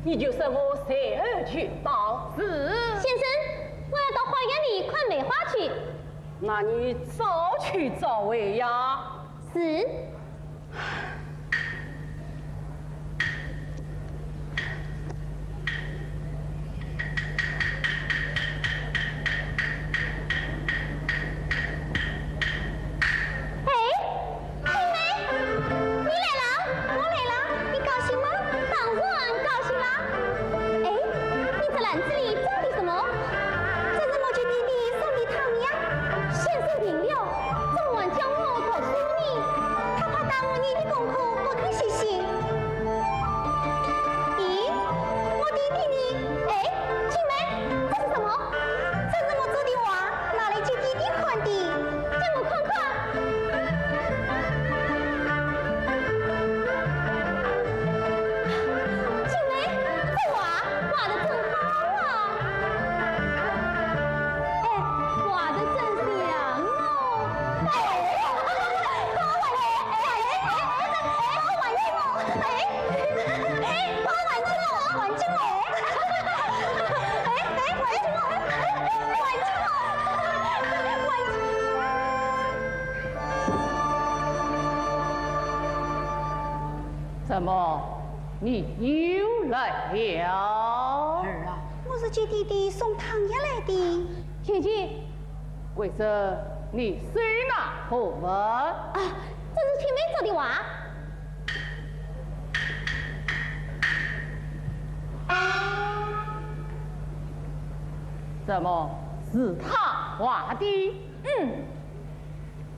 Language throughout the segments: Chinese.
你就随我随儿去报是。先生，我要到花园里看梅花去。那你早去早回呀。是。怎么，你又来了？儿啊，我是接弟弟送汤药来的。姐姐，贵生，你谁拿口吻？啊，这是前面做的话。怎么是他画的？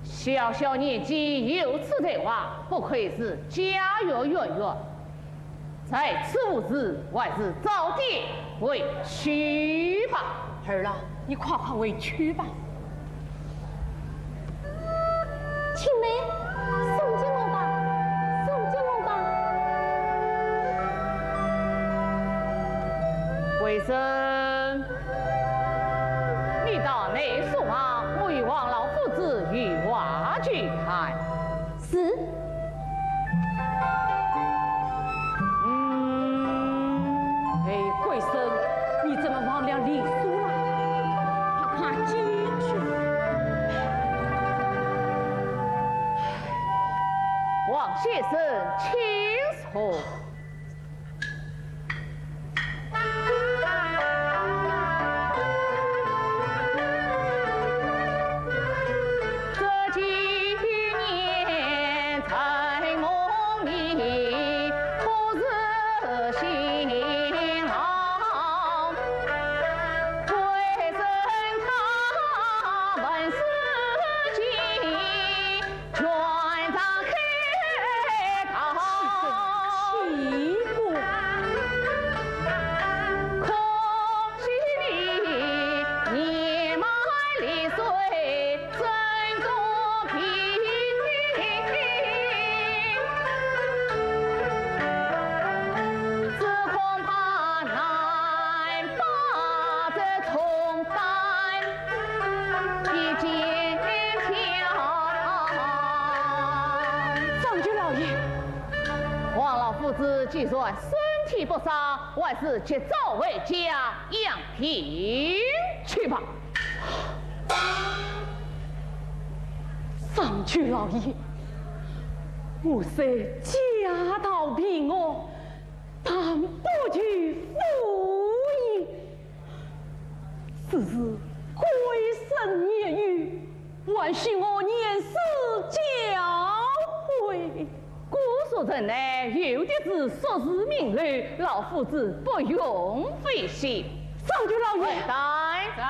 小小年纪有此才华，不愧是家有渊源。在此无事，还是早点回去吧。儿啊，你快快回去吧。青梅，送进我吧，送进我吧。贵生，你到内书房，我与王老夫子与话俱谈。是。贵生，你怎么忘了礼数了？快快进去。王先生，请坐。既然身体不伤，还是及早回家养病去吧。上去老爷，我虽家道平安，但不惧父也。此事归身言语，还需我年事教诲。古所城内有的是硕士名流，老夫子不用费心。上去老爷，在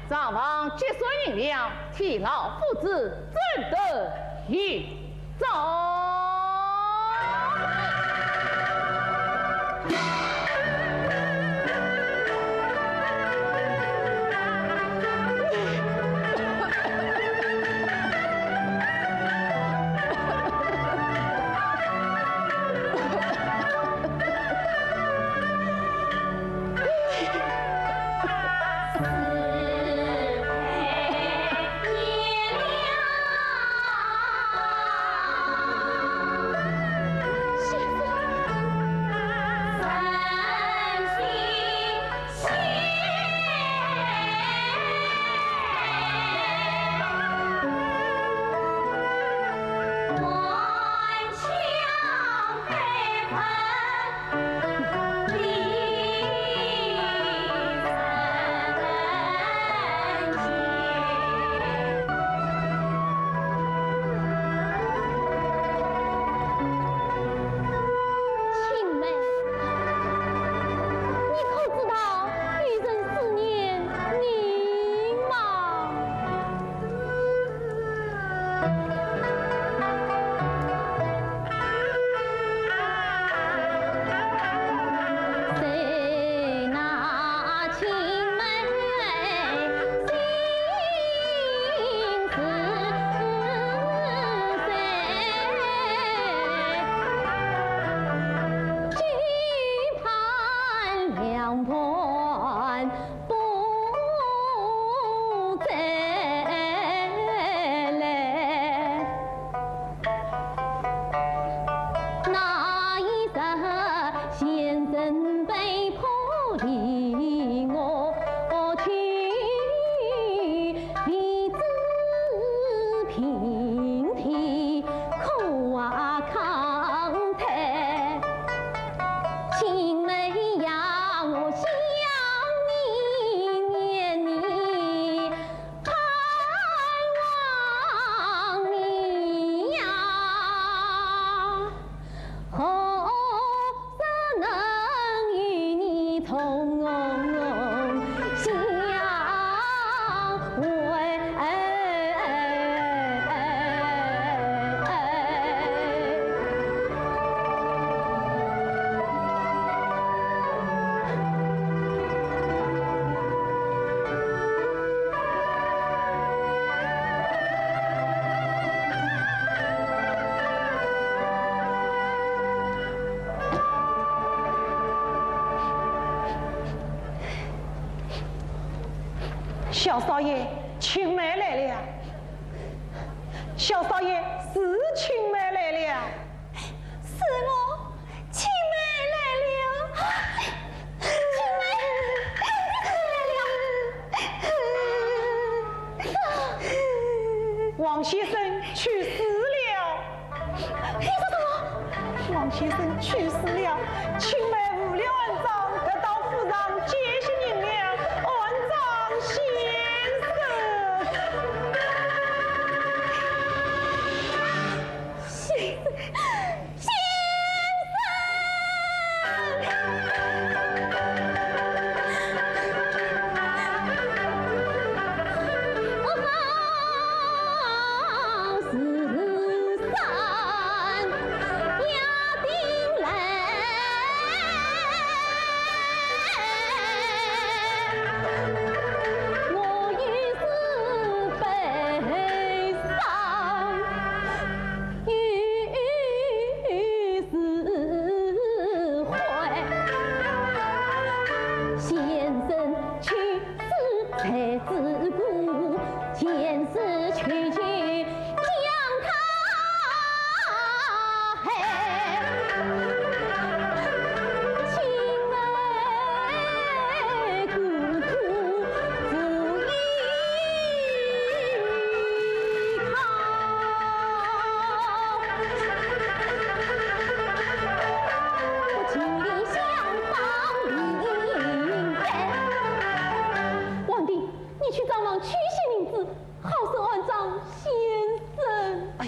账房结算银两，替老夫子挣得一走。先相伴不再来。那一日先生被迫离我去，弟子平替苦啊抗叹，青梅呀我想你念你盼望你呀，何时能与你从相会？小少爷，青梅来了。小少爷，是青梅来了。是我青梅来了，青梅来了。王先生去世了。你说什么？王先生去世了，青梅无了恩葬，得到府上接些银两，恩葬先生。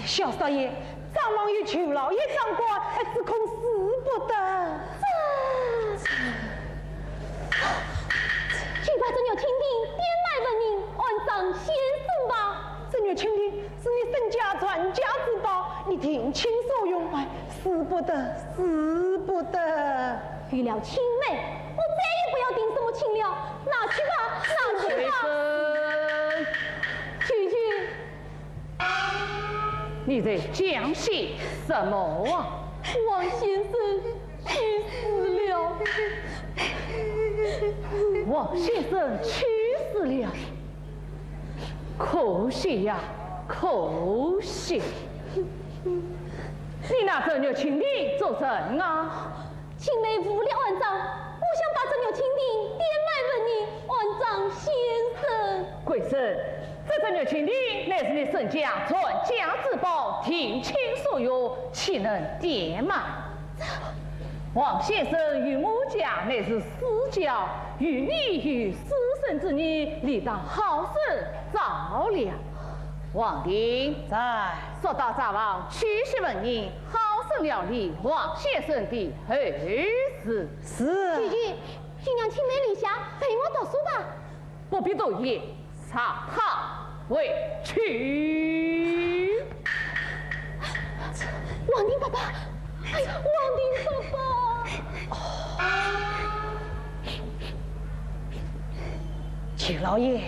小少爷，张王与裘老爷掌管，只恐死不得。去把这牛蜻蜓点来问您，安葬先生吧。这牛蜻蜓是你身家传家之宝，你听亲所用，死不得，死不得。遇了青梅，我再也不要订什么亲了，拿去吧，拿去吧。去去。你在讲些什么啊？王先生去死了。王先生去世了，可惜呀，可惜。你拿这牛蜻蜓做甚啊？青梅无了安葬，我想把这牛蜻蜓点来问你，安葬先生。贵生。这牛蜻蜓乃是你身家传家之宝，听亲所有，岂能点卖？王先生与母家乃是私交，与你与私生之女，理当好生照料。王丁在，说到咱王去息问你，好生料理王先生的后事。是。菊菊，去让青梅留下陪我读书吧。不必多言，查他回去。王丁爸爸，哎呀，王丁爸爸。裘老爷，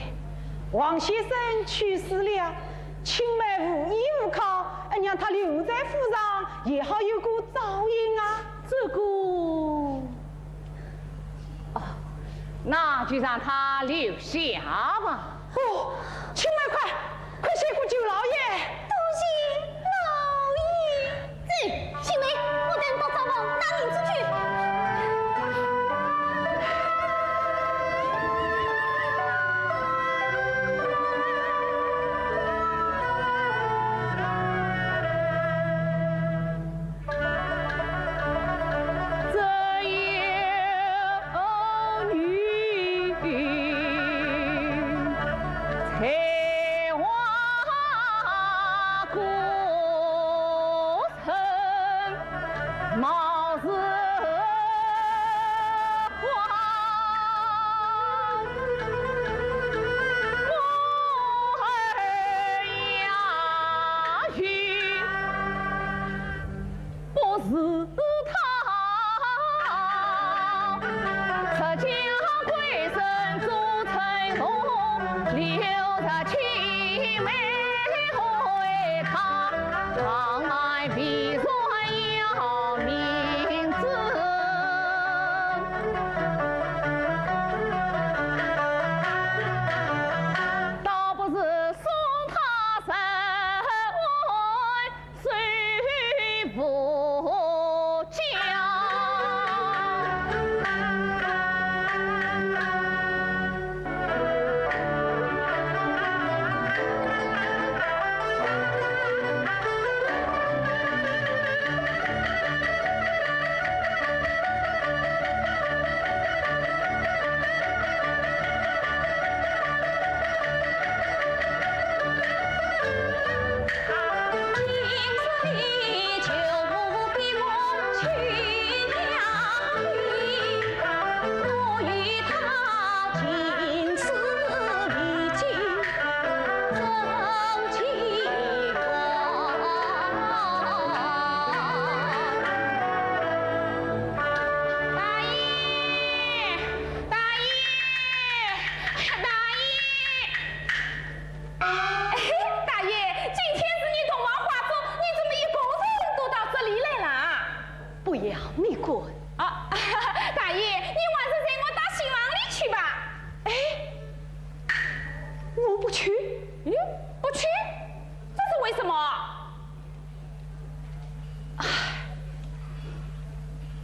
王先生去世了，青梅无依无靠，让他留在府上，也好有个照应啊。这个那就让他留下吧。哦，青梅快谢过舅老爷。多谢老爷。青梅，我带你到灶房拿银子去。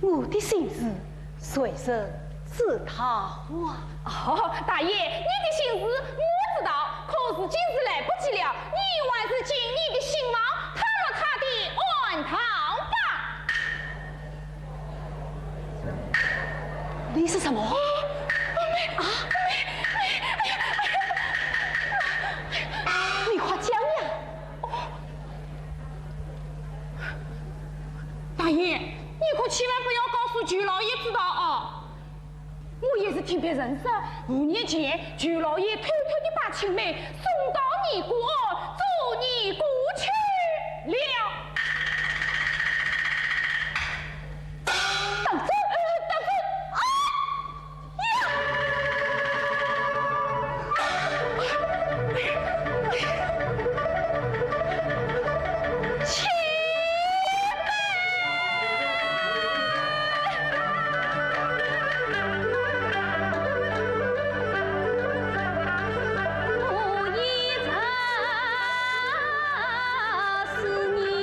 我的心事随身自讨啊！哦，大爷，你的心事我知道，可是今日来不及了，你还是尽你的兴亡，讨了他的恩桃吧。你是什么？你快讲呀！大爷，你可千万不要告诉舅老爷知道啊！我也是听别人说，5年前舅老爷偷偷的把青梅送到尼姑庵，做尼姑去了。当真？当真？啊！呀！我一场思念。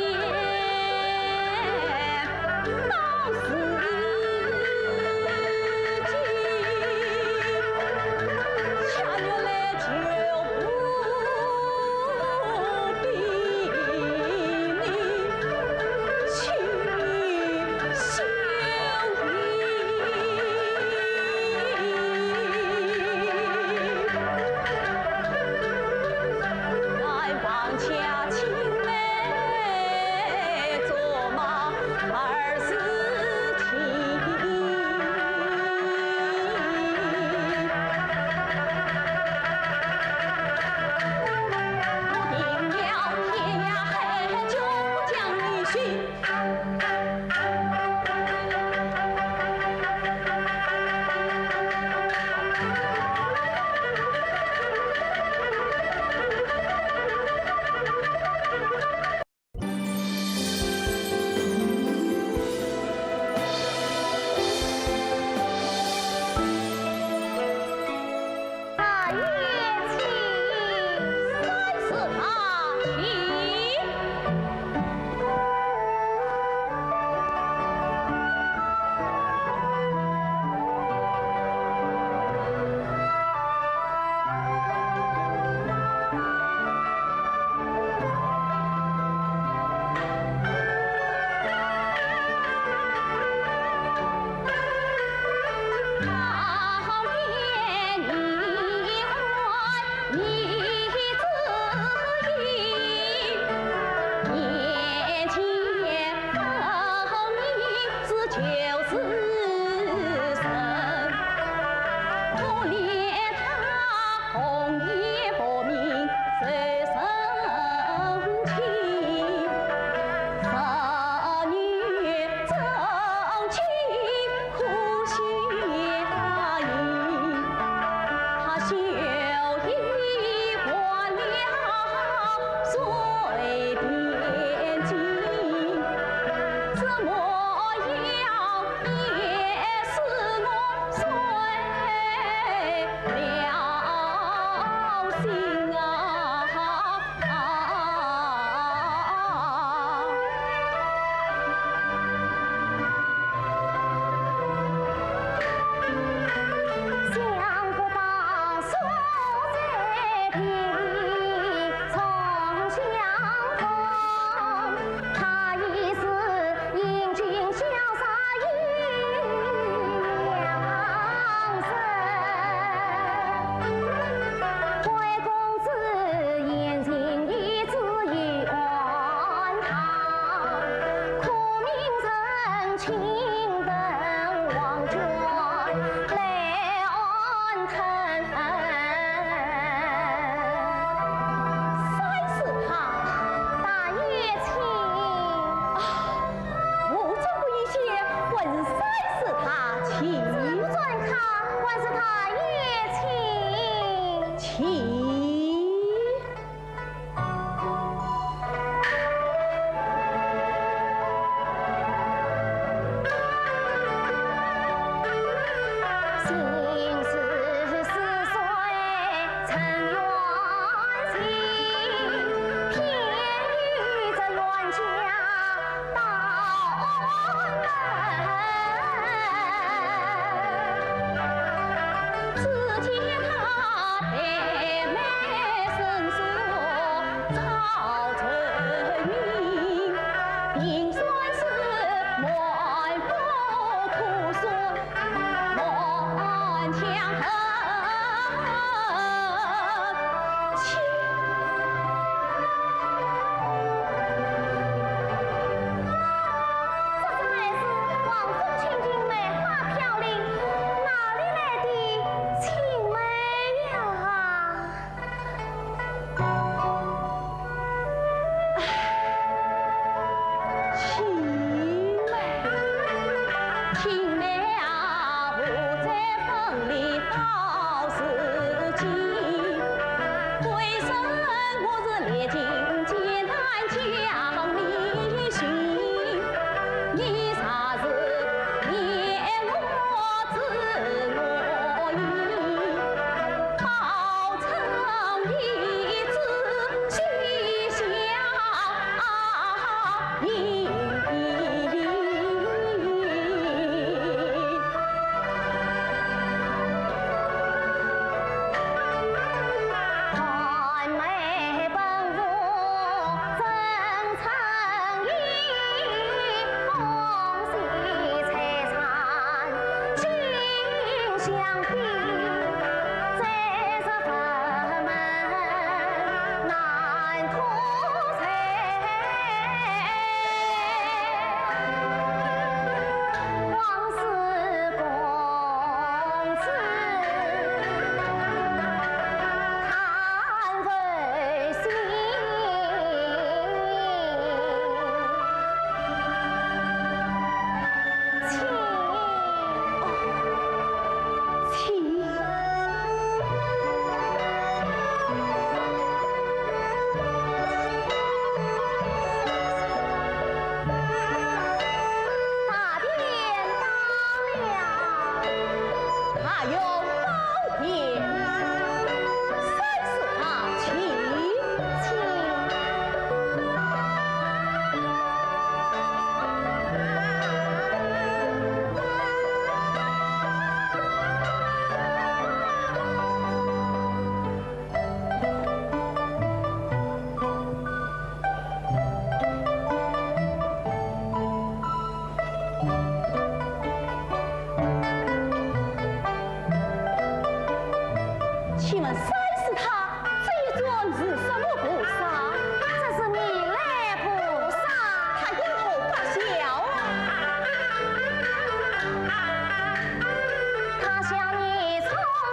他向你从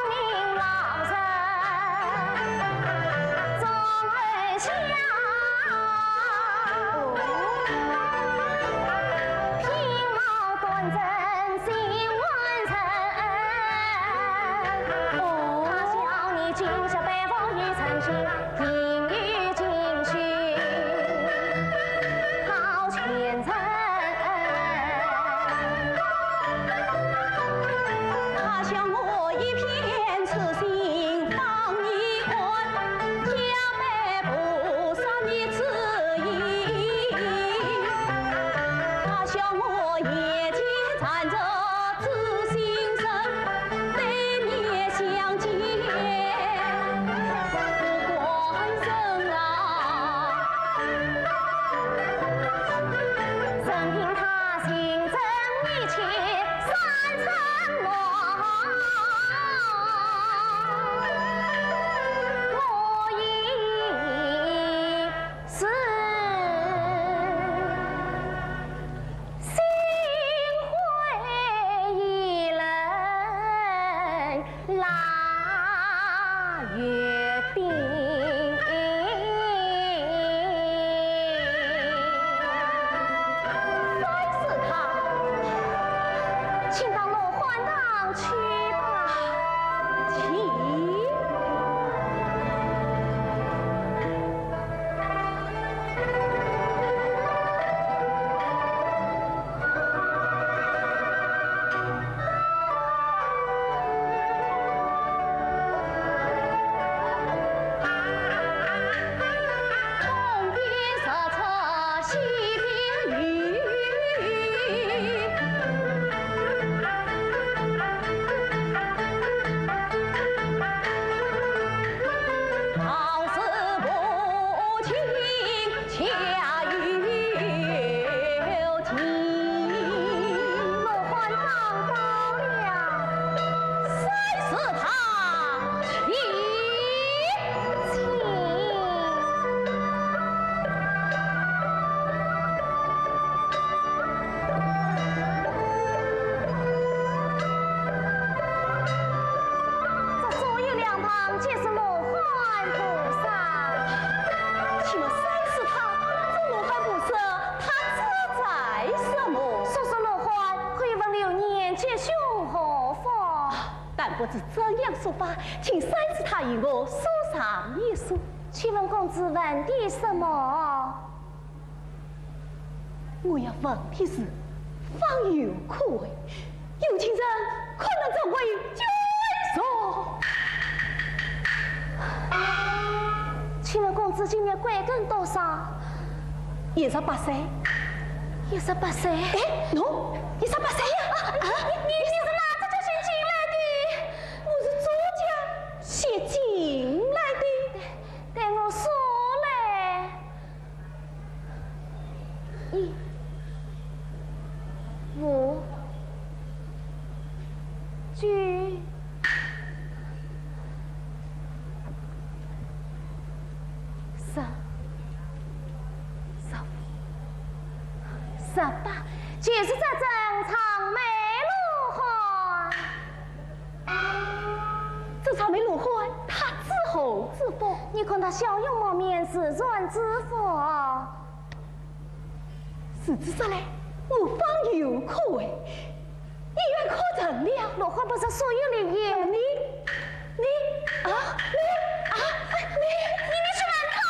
不知怎样说法，请三师太与我说上一说。请问公子问的什么？我要问的是，方有可为，有情人可能成为君所。请问公子今年贵庚多少？18岁。18岁？哎，侬18岁呀？你是哪只家先进来的？我是周家先进来的。对我说嘞，1、5、9、10、15、18，就是这正常梅露花。这草莓芦花，它之后之福，你看他笑容满面，是软之福。是之说来，我方有可为，你愿可成了？芦花不是属于你的，你去问他吧。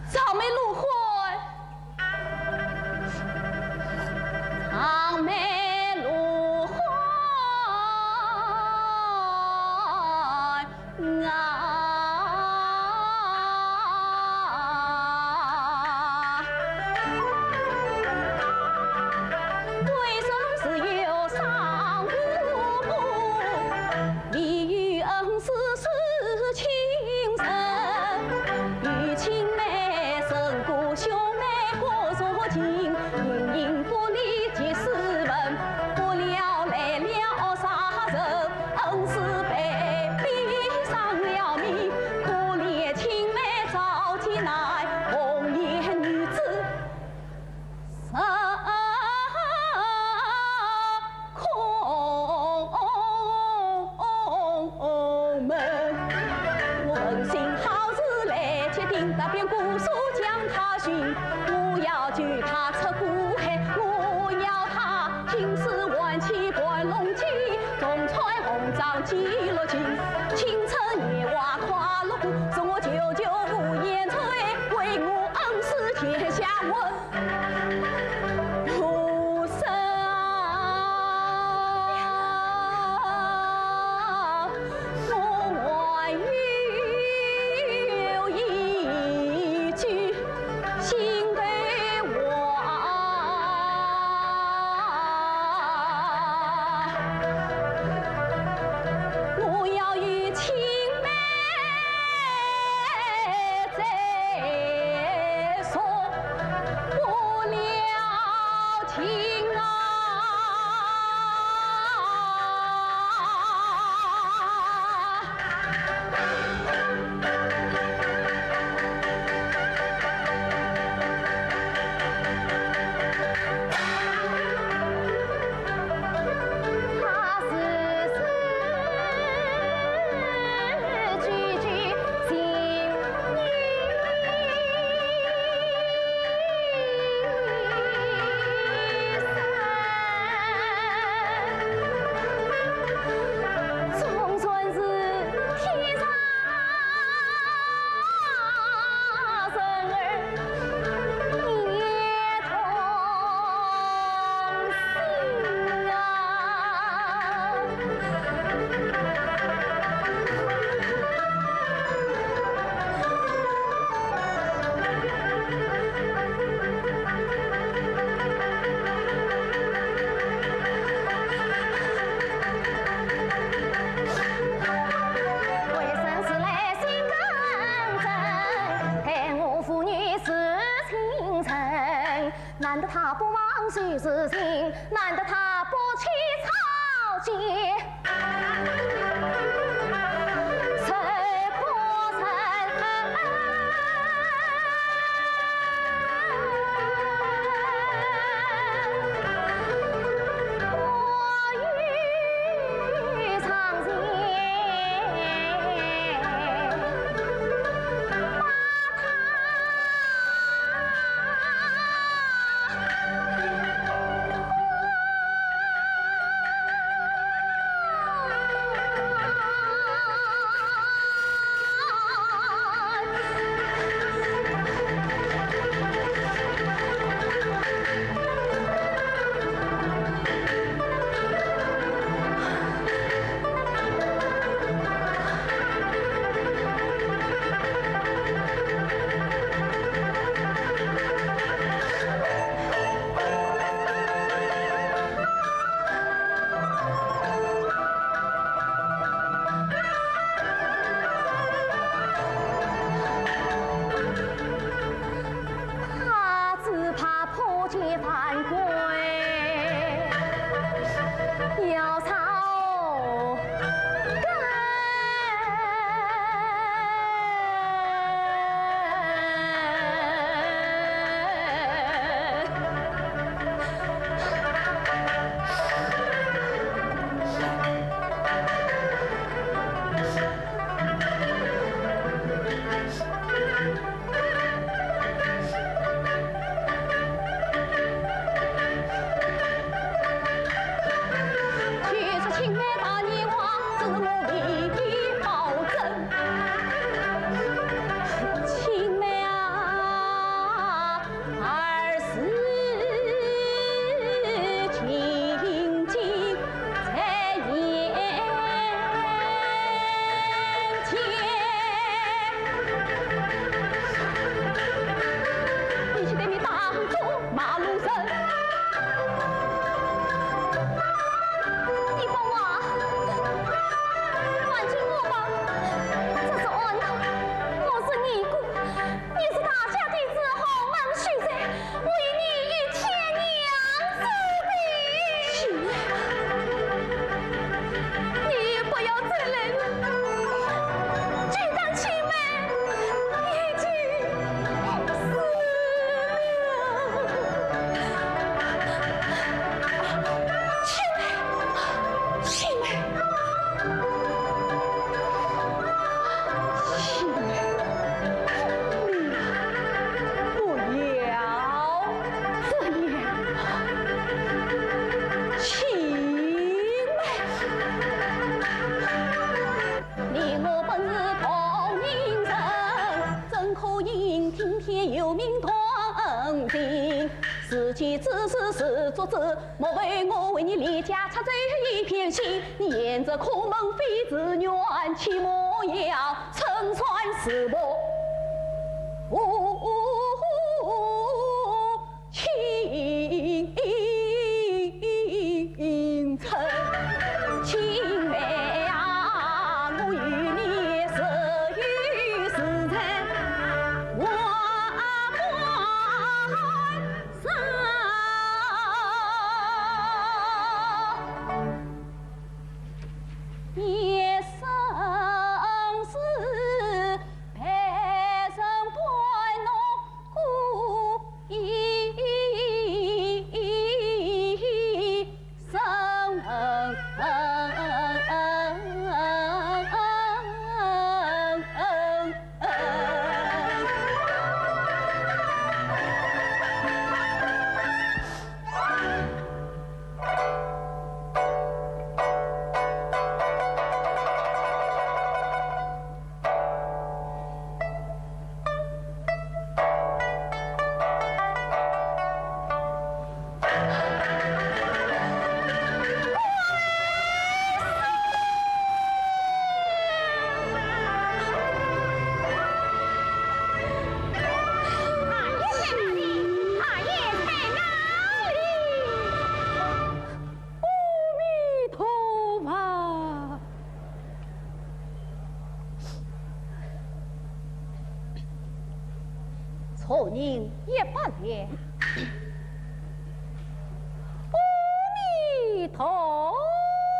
草莓芦花，草莓芦花为生是忧伤无故，离与恩师是情深，与青梅胜过兄妹何所情？隐隐不离即是问，不料来了杀人，恩师被逼上了命，可怜青梅早进来，红颜女子空门。我本心好事来决定，那边姑苏将他寻，我要救他出苦海，我要他青丝挽起关龙旗，总裁红记了情，清晨夜话跨了湖，送我舅舅无言催，为我恩师结下文。菩萨，我还有一句心对话。我要与青梅再说不了情啊！他是句句心女总算是天上人儿一同心为生是来心更真，待我妇女是清晨，难得他不忘谁是情，难得他不去草芥。谁可曾我欲长情，他只怕破戒犯规，要草根。去作者，莫为我为你离家插嘴一片心。你沿着苦门非自愿，切莫要乘船死搏。倾城，青梅啊，我与你誓与是真，我关上一生是陪身伴侬过一生。错人也不了，阿弥陀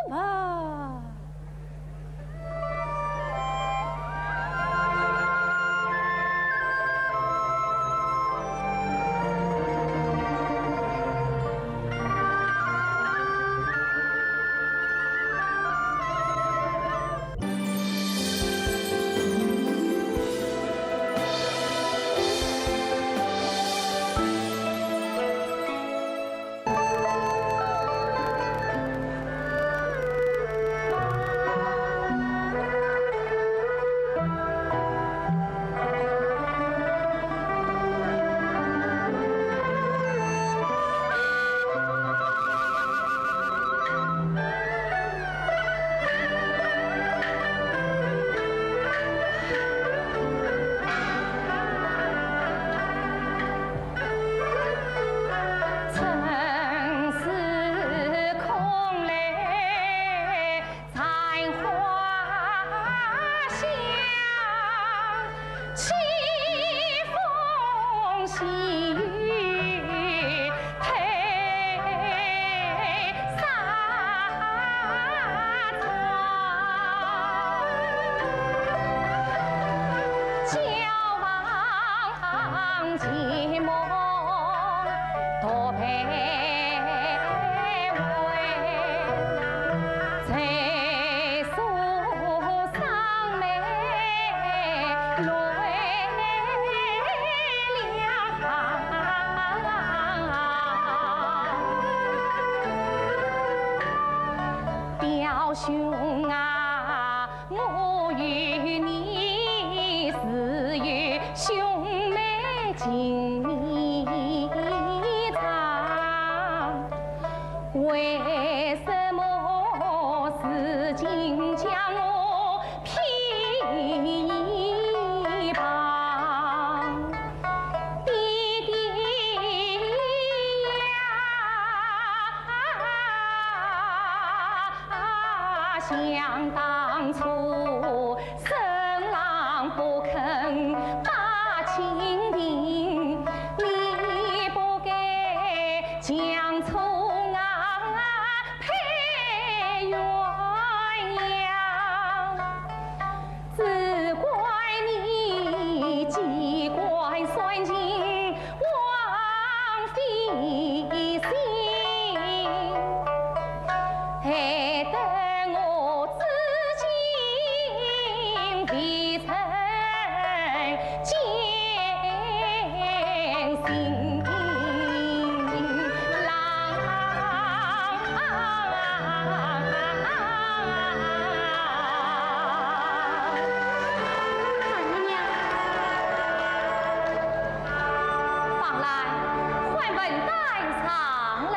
佛。表兄啊，我与你是有兄妹情长，为什么事情将我偏一旁？弟弟呀，想当初生郎不肯把亲定，你不给将仇啊配鸳鸯，只怪你机关算尽枉费心，害得我自尽未曾艰辛郎。放来换本带上来。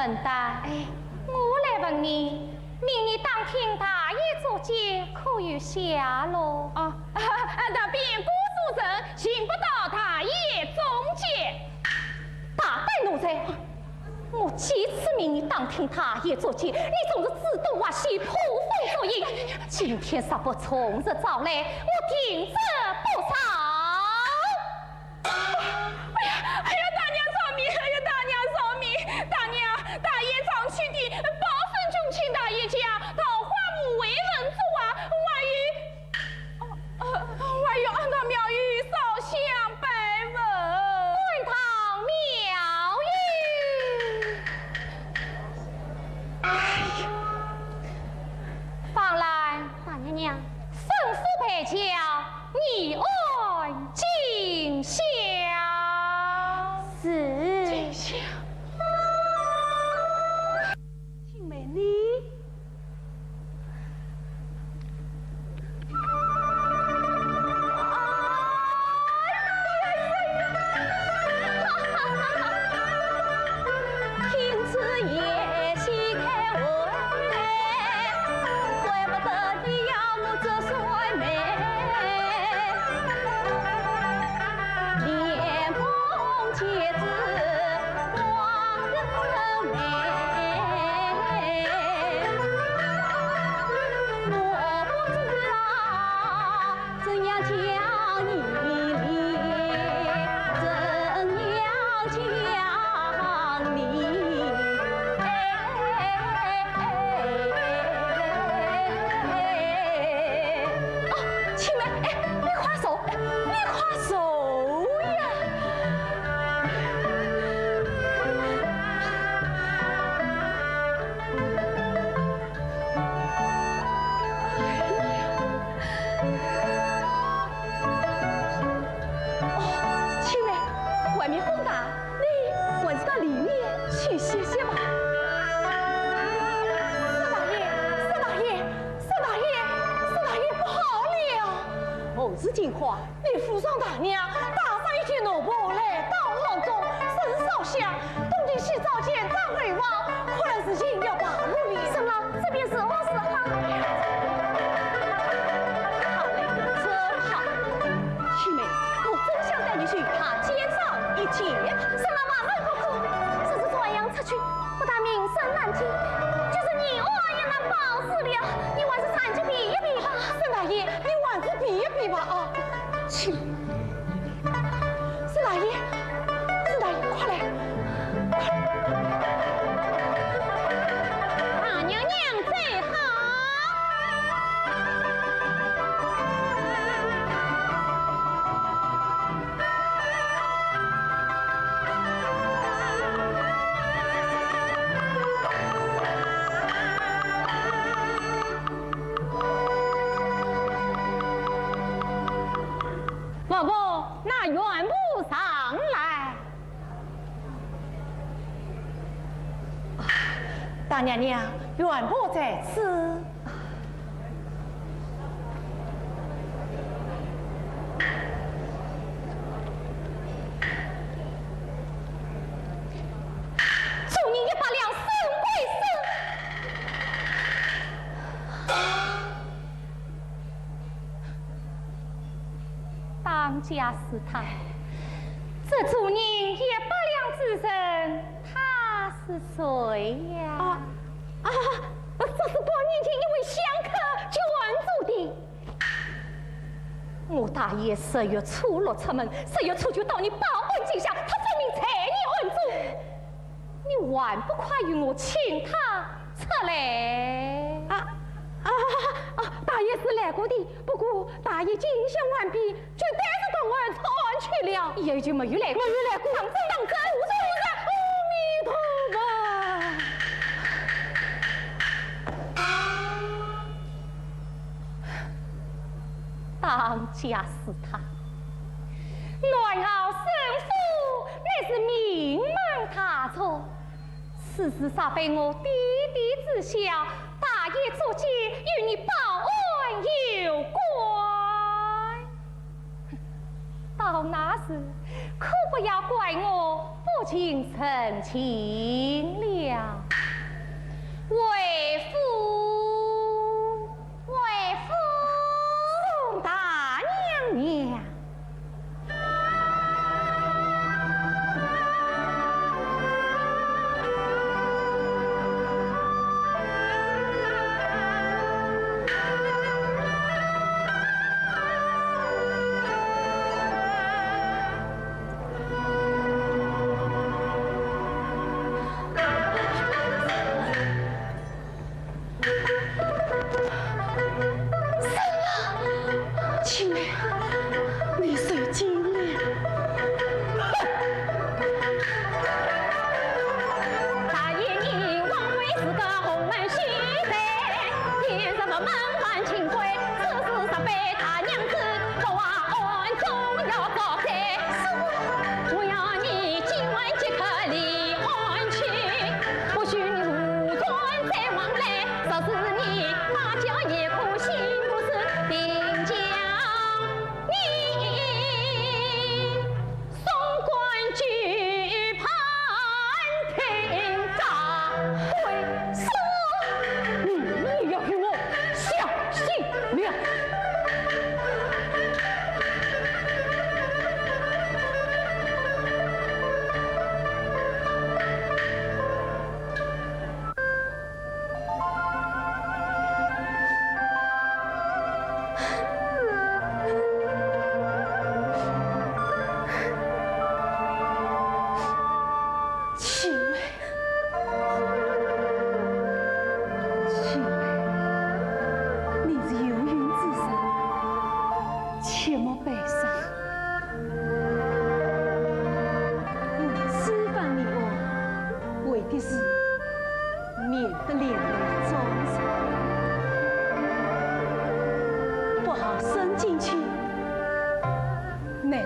笨蛋！哎，我来问你，明日当听大爷做监，可有下落？啊，那边郭书生寻不到大爷踪迹。大胆奴才！我几次命你当听大爷做监，你总是自动挖西破风作淫。今天实不从实招来，我听之不少。哎呀，大娘饶命！哎呀，大娘饶命！大娘，大爷常去的报分中请大爷家，桃花木为文做啊，还有安堂庙宇烧香拜文。安堂庙宇，哎呀，放来，大娘娘，吩咐陪轿，你安进香。是。进香。青梅你。听此夜戏开文，怪不得你要我这衰眉，脸红茄子望人美，我不知道怎样讲你理，怎样讲你。青梅，你快走，你快走呀！青梅，外面风大，你还是到里面去歇歇吧。四大爷，四大爷，四大爷，四大爷不好了！何事情况？你府上大娘打上一群奴仆来到房中，神烧香，东京西召见张瑞王，可能事情要暴露了。什么？这便是我是好。好嘞，真好。青梅，我真想带你去爬街上一节。什么万万不可！这是这样出去，不但名声难听，就是你我也难保死了。你还是上去比一比吧。沈大爷，你还是比一比吧啊！去，沈大爷，沈大爷，快来！大娘娘最好。王婆，那原不上来。大娘娘，原婆在此。祝你100两生归生。当家是他，这主人100两之人，他是谁呀？这是多年前一位香客捐助的。我大爷10月初6出门，10月初就到你报恩进香，他分明才你恩助，你还不快与我请他出来？大爷是来过的，不过大爷进香完毕，绝对是到外头去了。也就没有来过，没有来过，当真，阿弥陀佛。当家是他，暖傲生父乃是名门大族，此事煞非我弟弟知晓，大爷做监与你报恩有关。到那时可不要怪我不亲成亲了。为父，宋大娘娘。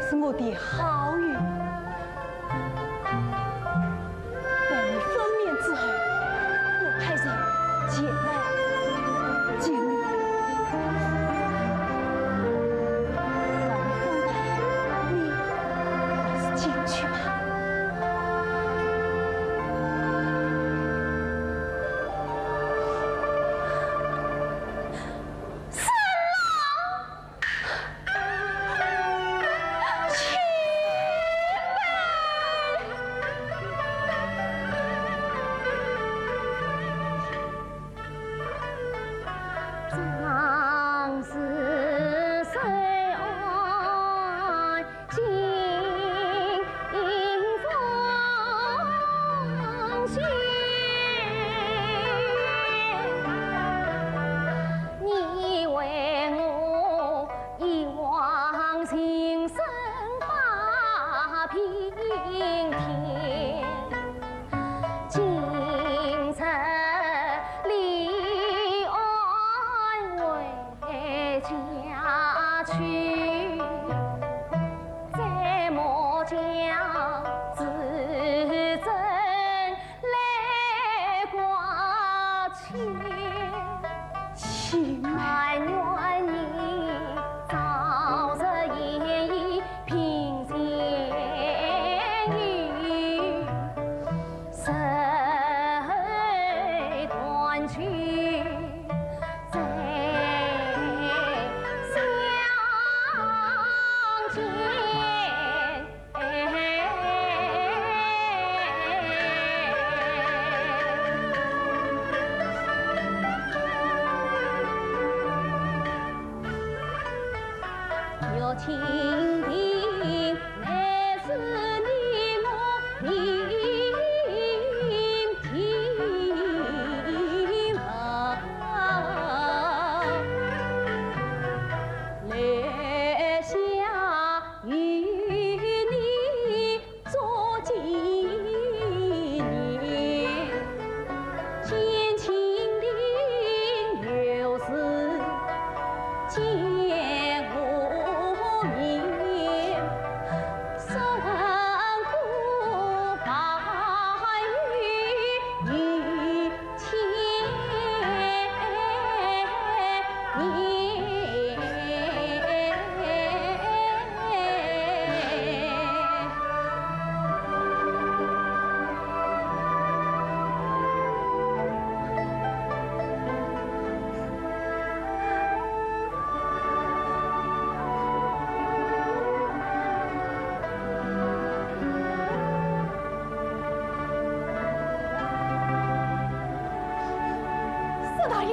是我的好运。待你分娩之後，我派人前來接你。放你，還是進去吧。 蜻蜓乃是你我聆听啊，来下与你做纪念，见蜻蜓又是见我。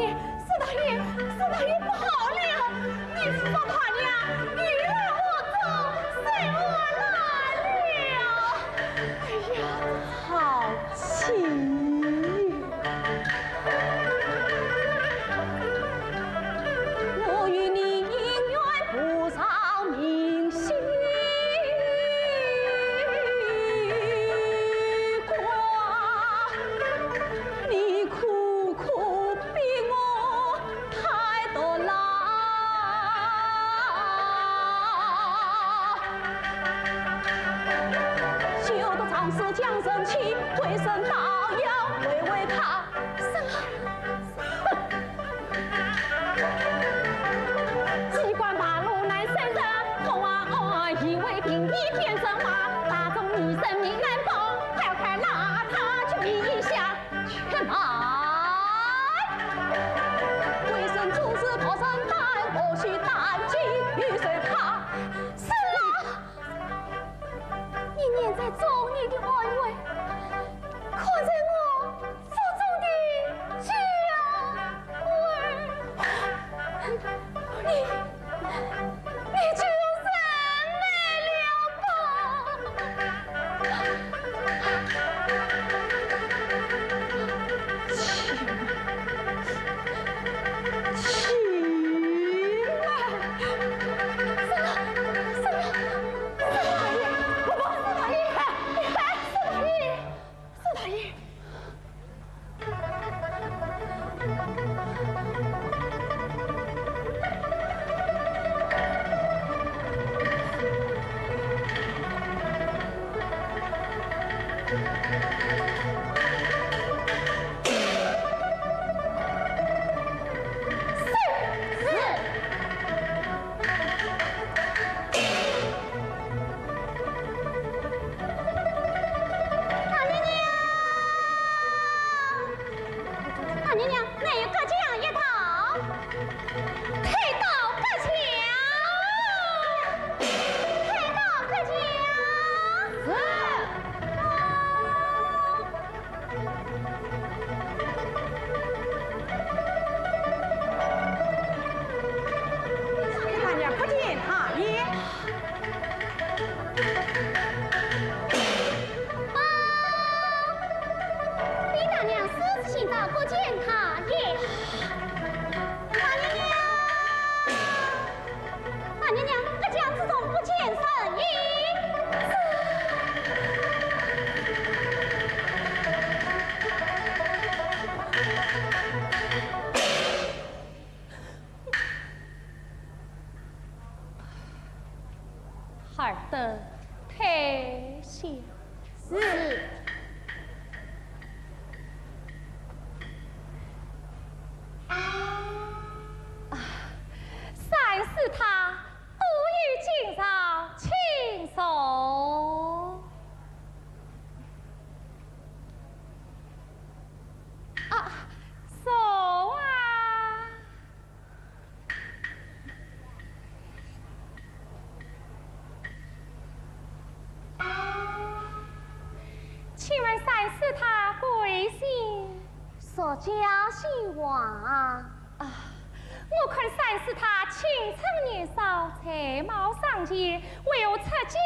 爷，四大爷，四大爷不好了！你是说他娘与来我走，随我来了！哎呀，好气！我与你姻缘不上明星光，你苦苦逼我太多啦。修得长时将生气，回身倒要为他机关八路难胜人，红啊以为平一天生马，大众你生命难保，还要看哪他去比一下，全来。为生出事破身胆，我须担惊与谁怕？是啊，你念在众你的安危，可在我腹中的家危。你居然没了吧？儿的太小。是。三是他不与今朝亲手。手啊！请问三是他贵姓？说家姓王。我看三是他青春年少，才貌尚洁，唯有出家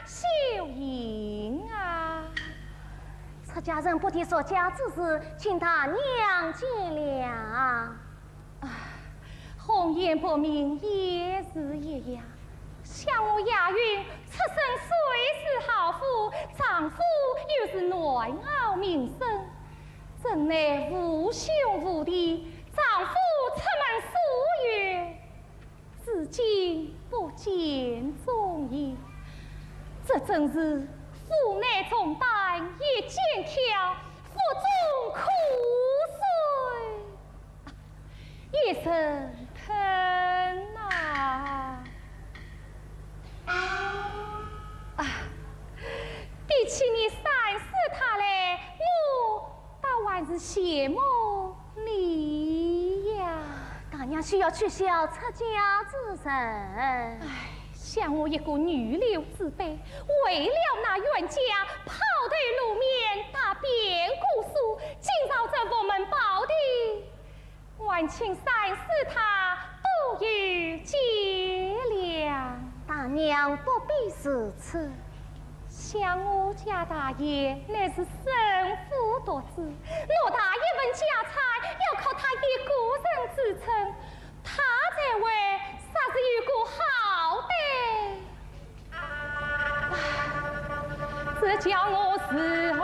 修行啊。出家人不提说家之事，请他娘见谅。红颜薄命也是一样，像我亚云出身虽是好妇，丈夫又是内傲名声，真乃无兄无弟。丈夫出门数月，至今不见踪影，这真是腹内重担一肩挑，腹中苦水一身疼比起你三是他来，我倒还是羡慕你呀。大娘需要取消出家之身。像我一个女流之辈，为了那冤家跑腿路面打边故事，今朝这佛门保的，还请三师他不予见谅。大娘不必如此。像我家大爷乃是生父独子，偌大一份家财要靠他一个人支撑，他才为啥子有个好歹？这叫我是好。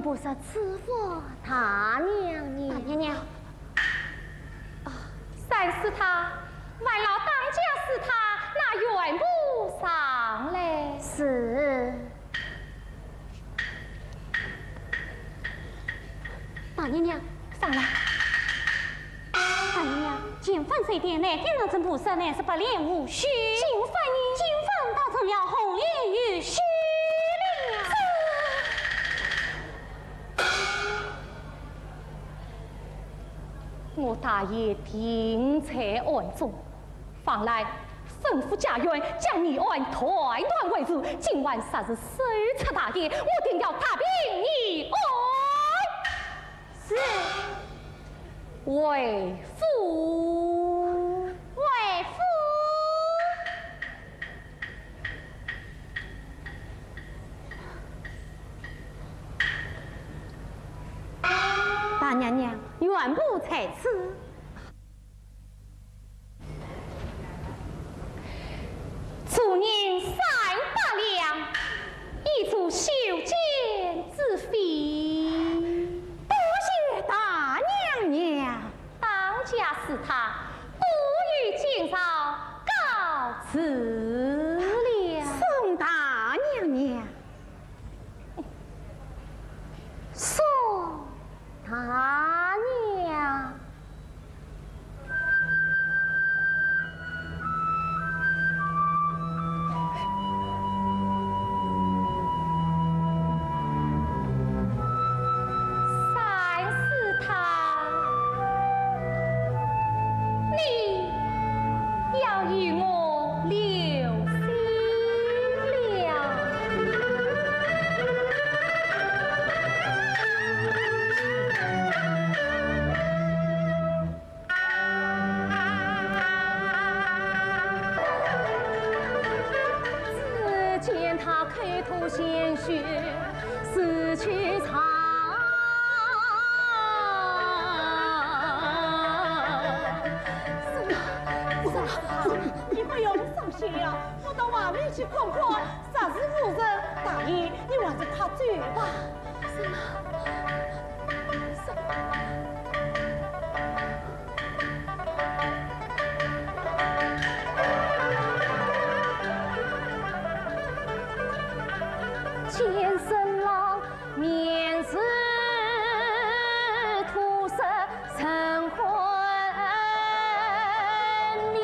不是赐福大娘你。大娘娘，三是他，外老当家是他，那原不上来。是。大娘娘，上来。大娘娘，金粉水殿内电脑真菩萨乃是百炼无虚。金粉倒成了红颜与虚。我大爷定在案中，方来吩吩咐家园将你按团团围住，今晚啥是首次大宴，我定要踏平你案。是为父，为父。大娘娘，原不在此。主人善大量，一出修剪之费。多谢大娘娘。当家是他，不与今朝告辞了。宋大娘娘，宋大娘。鲜血死去长，你不用伤心呀，我到外面去看看，啥事无人。大爷，你还是快走吧。前生郎面是土色成婚礼，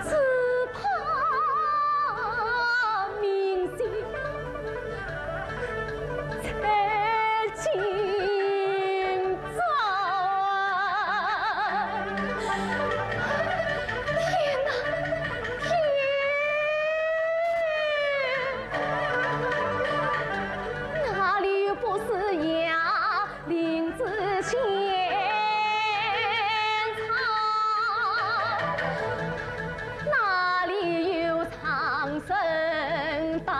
只怕明星才今朝。天哪！哪里有不是呀？林子千草，哪里有长生大？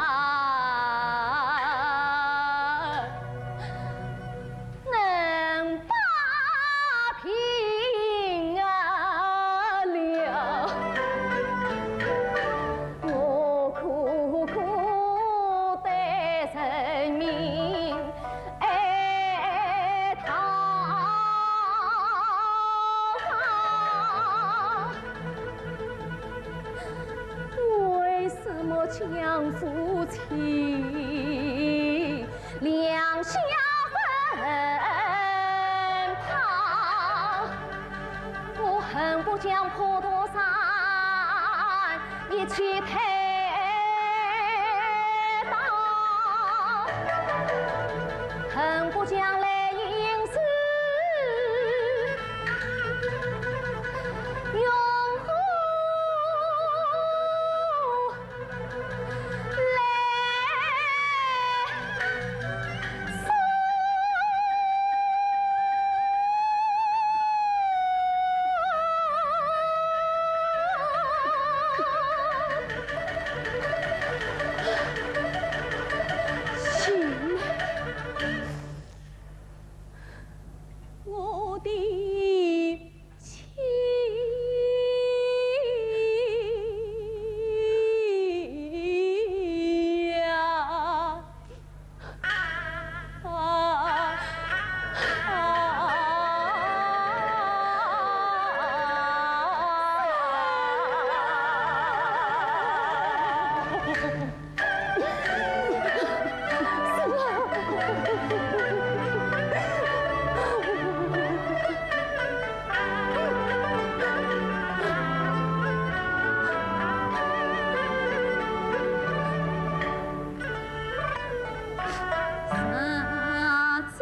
能把平啊了，我苦苦的人民爱讨伐，为什么将夫妻两相分旁？我恨不将普陀山一起推倒，恨不将来应是永护我的妻呀！啥子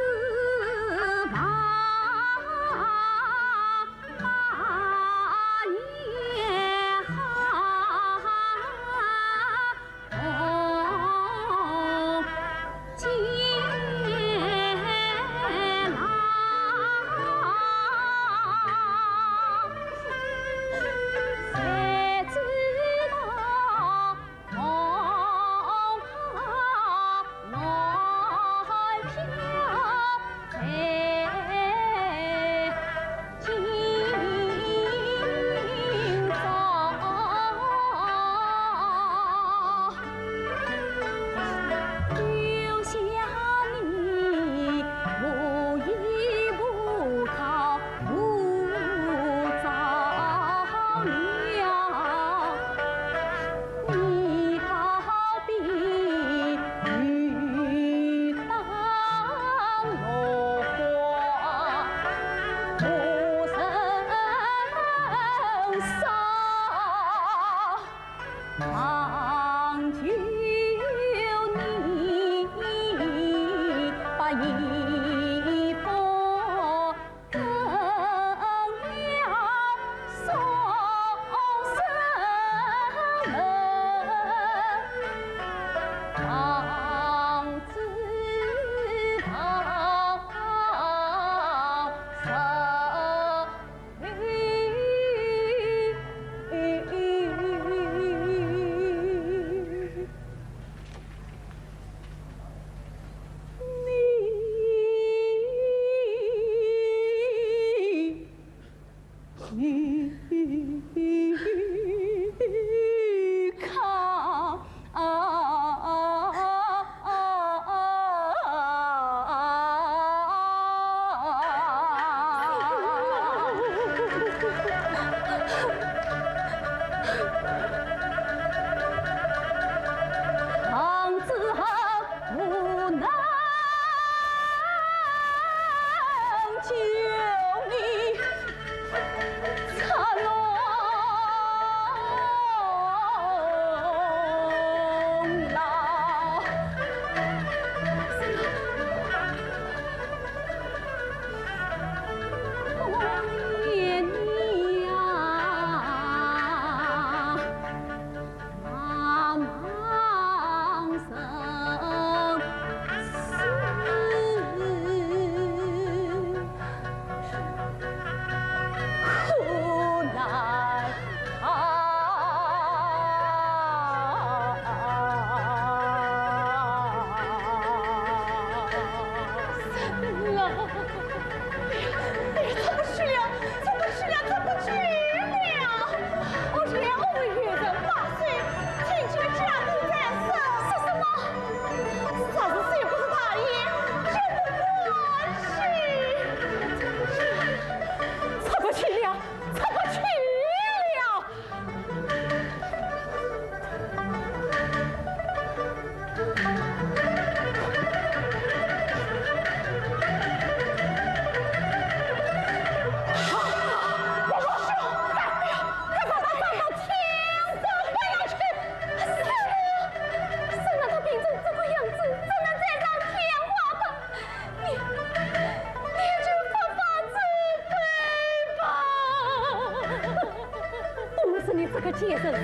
先生杀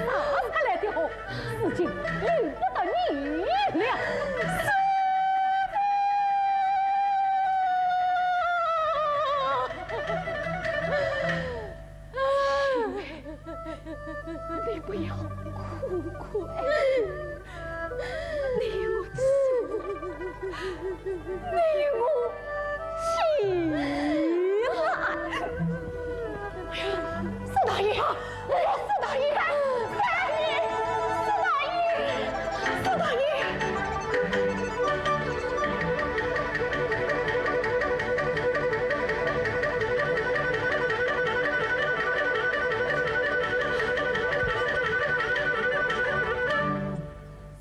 他来的后，事情由不得你了。你不要哭哭，你我情爱。四大爷啊！四大爷！四大爷！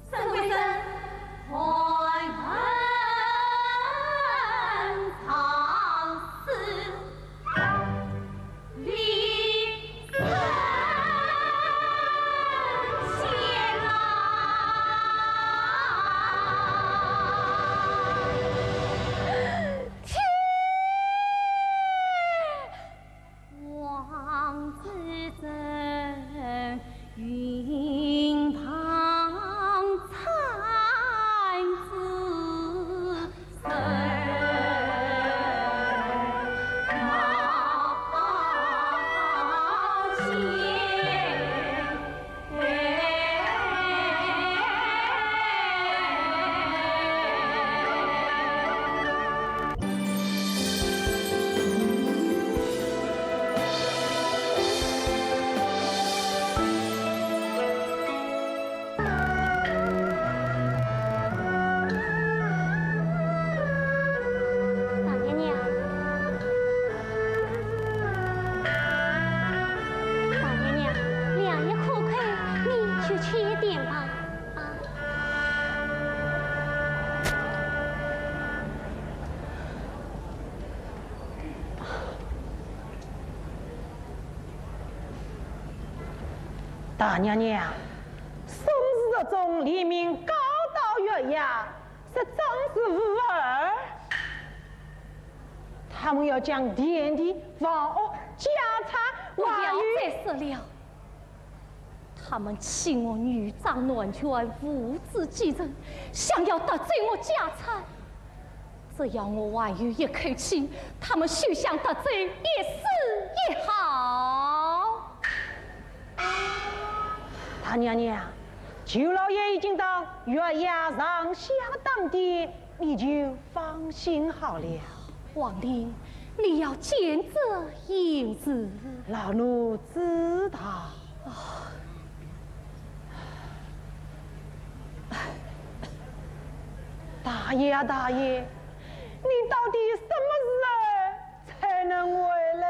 沈慧生，怀恨藏私，离恨先来。王子正云旁才子身，冒大娘娘，大娘娘，两眼可亏，你去吃一点吧。啊，大娘娘，这种黎明高到月牙，是正是无二。他们要将田地、房屋、家产、不要外遇，再说了。他们欺我女长男权，无子继承，想要得罪我家产。只要我外遇一口气，他们休想得罪一丝一毫。大娘娘，舅老爷已经到月牙上下当地，你就放心好了。王令，你要见责有责。老奴知道。大爷啊，大爷，你到底什么时候才能回来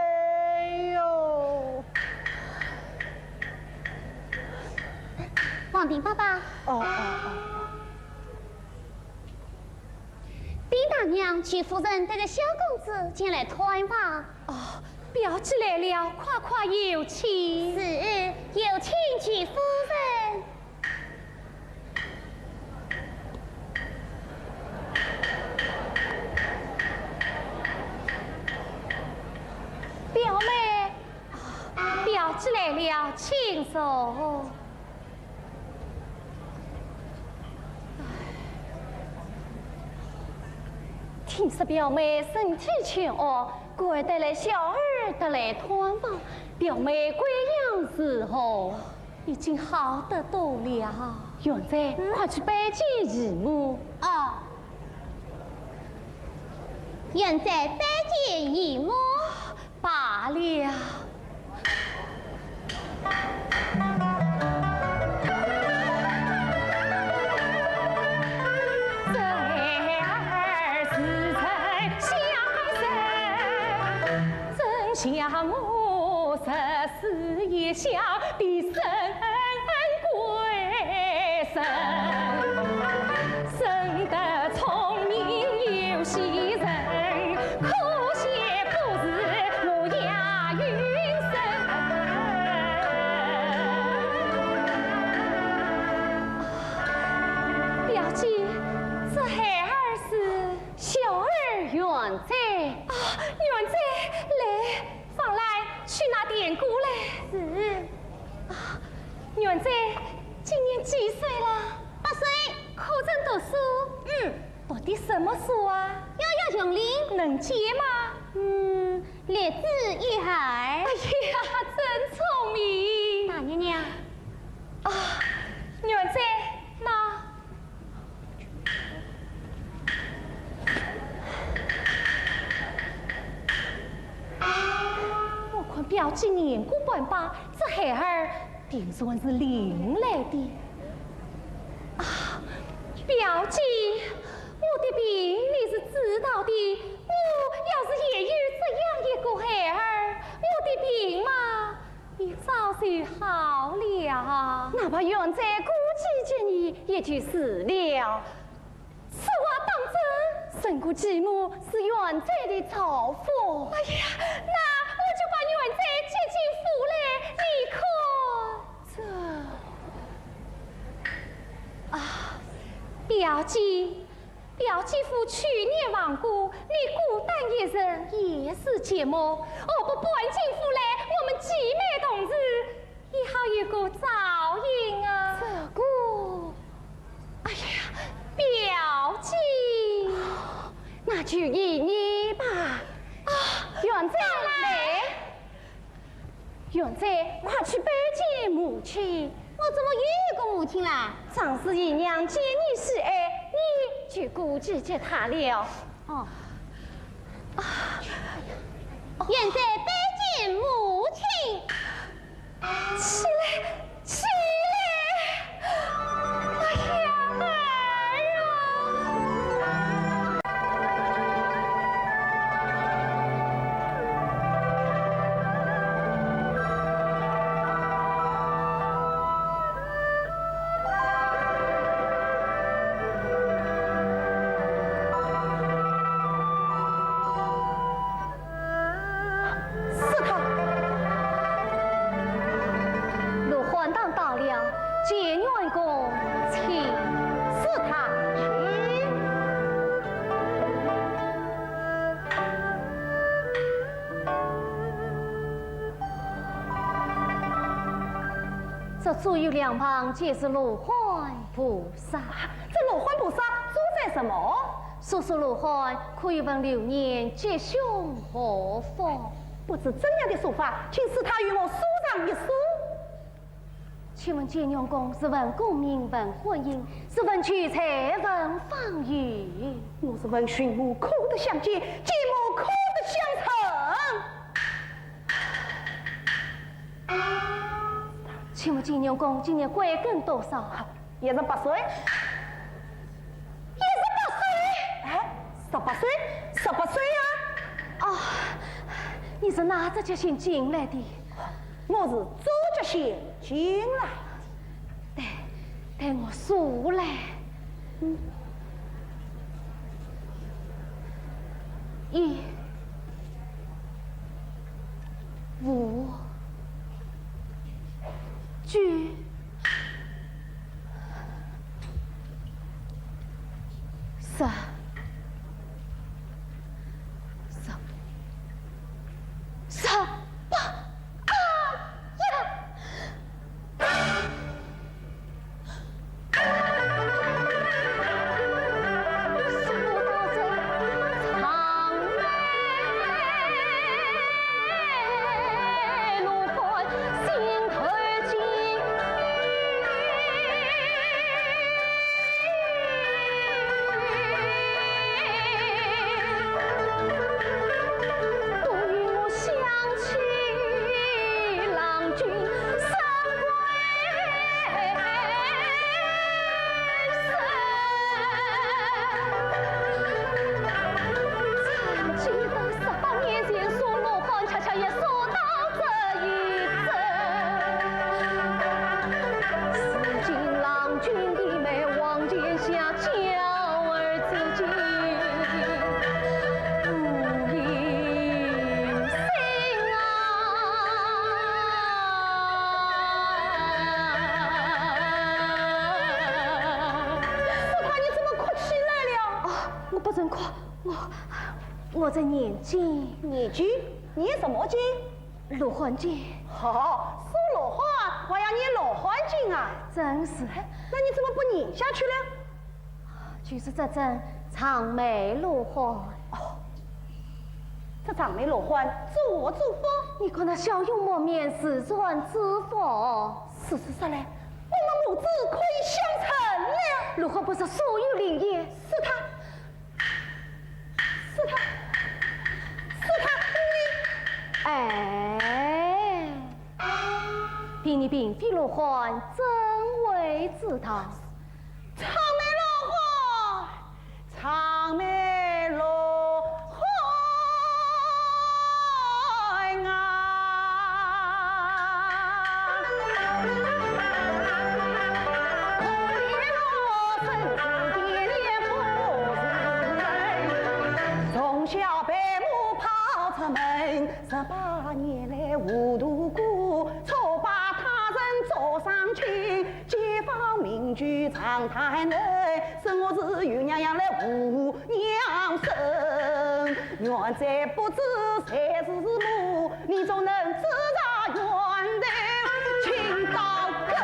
哟？王定爸爸，哦，丁大娘曲夫人带着小公子前来探访。哦，表姐来了，快快有请。是，有请曲夫人。表妹，表姐来了，请坐。听说表妹身体全恶，怪得来小儿得来探访。表妹贵阳时候已经好得多了。元仔，快去拜见姨母。哦，现在拜见姨母。罢了。想我十四夜想的神归神，生得聪明有喜人，可惜不是我押韵神。表姐，这孩儿是小儿元仔啊，元仔来。放来，去拿点鼓来。是。啊，元仔今年几岁了？8岁。可曾读书？读的什么书啊？遥遥琼林。能接吗？略知一二。哎呀，真聪明。大娘娘。啊，元仔，那。表姐年过半百，这孩儿定算是领来的。啊，表姐，我的病你是知道的。我要是也有这样一个孩儿，我的病嘛，也早就好了。哪怕元仔估计着你，也就是了。此话当真，胜过继母是元仔的造福。哎呀，那。就把元仔接进府来，你看这啊，表姐夫去年亡故，你孤单一人，也是寂寞。不搬进府来，我们姐妹同志也好有个照应啊。这个，哎呀，表姐，那就依你吧。啊，元仔来。元仔，快去拜见母亲。我怎么又有个母亲啦？常是姨娘见你是爱，你就顾及着她了。哦。现在拜见母亲。起来，起来！哎呀，儿啊！见员公左右两旁皆是罗汉菩萨。这罗汉菩萨住在什么？叔叔罗汉可以问流年吉凶何方？不知怎样的说法，请使他与我书上一书。请问建娘公是问功名问婚姻，是问取财问芳语？我是问寻母苦的相见，继母苦的相成。请问建娘公今年贵庚多少？18岁。18岁？哎，18岁，18岁呀！哦，你是哪只脚先进来的？我是左脚先进来。带我数来。1、5、9、10、18。我在念经。念经？念什么经？罗汉经。好，说罗汉，我要念罗汉经啊！真是。那你怎么不念下去呢？就是这阵长眉罗汉。哦，这长眉罗汉作何作风？你看那笑容满面，自传自佛。事实上来，我们母子可以相成了。罗汉不是所有灵验，是他。哎，凭你并非罗汉，怎会知道？长眉罗汉，长眉罗汉啊！可怜我身子爹不是人，从小被母抛出门。18年来无度过，错把他人做上亲，街坊邻居长谈论，说我是윤娘娘来护娘生，原在不知谁是母，你总能知道原来情到根。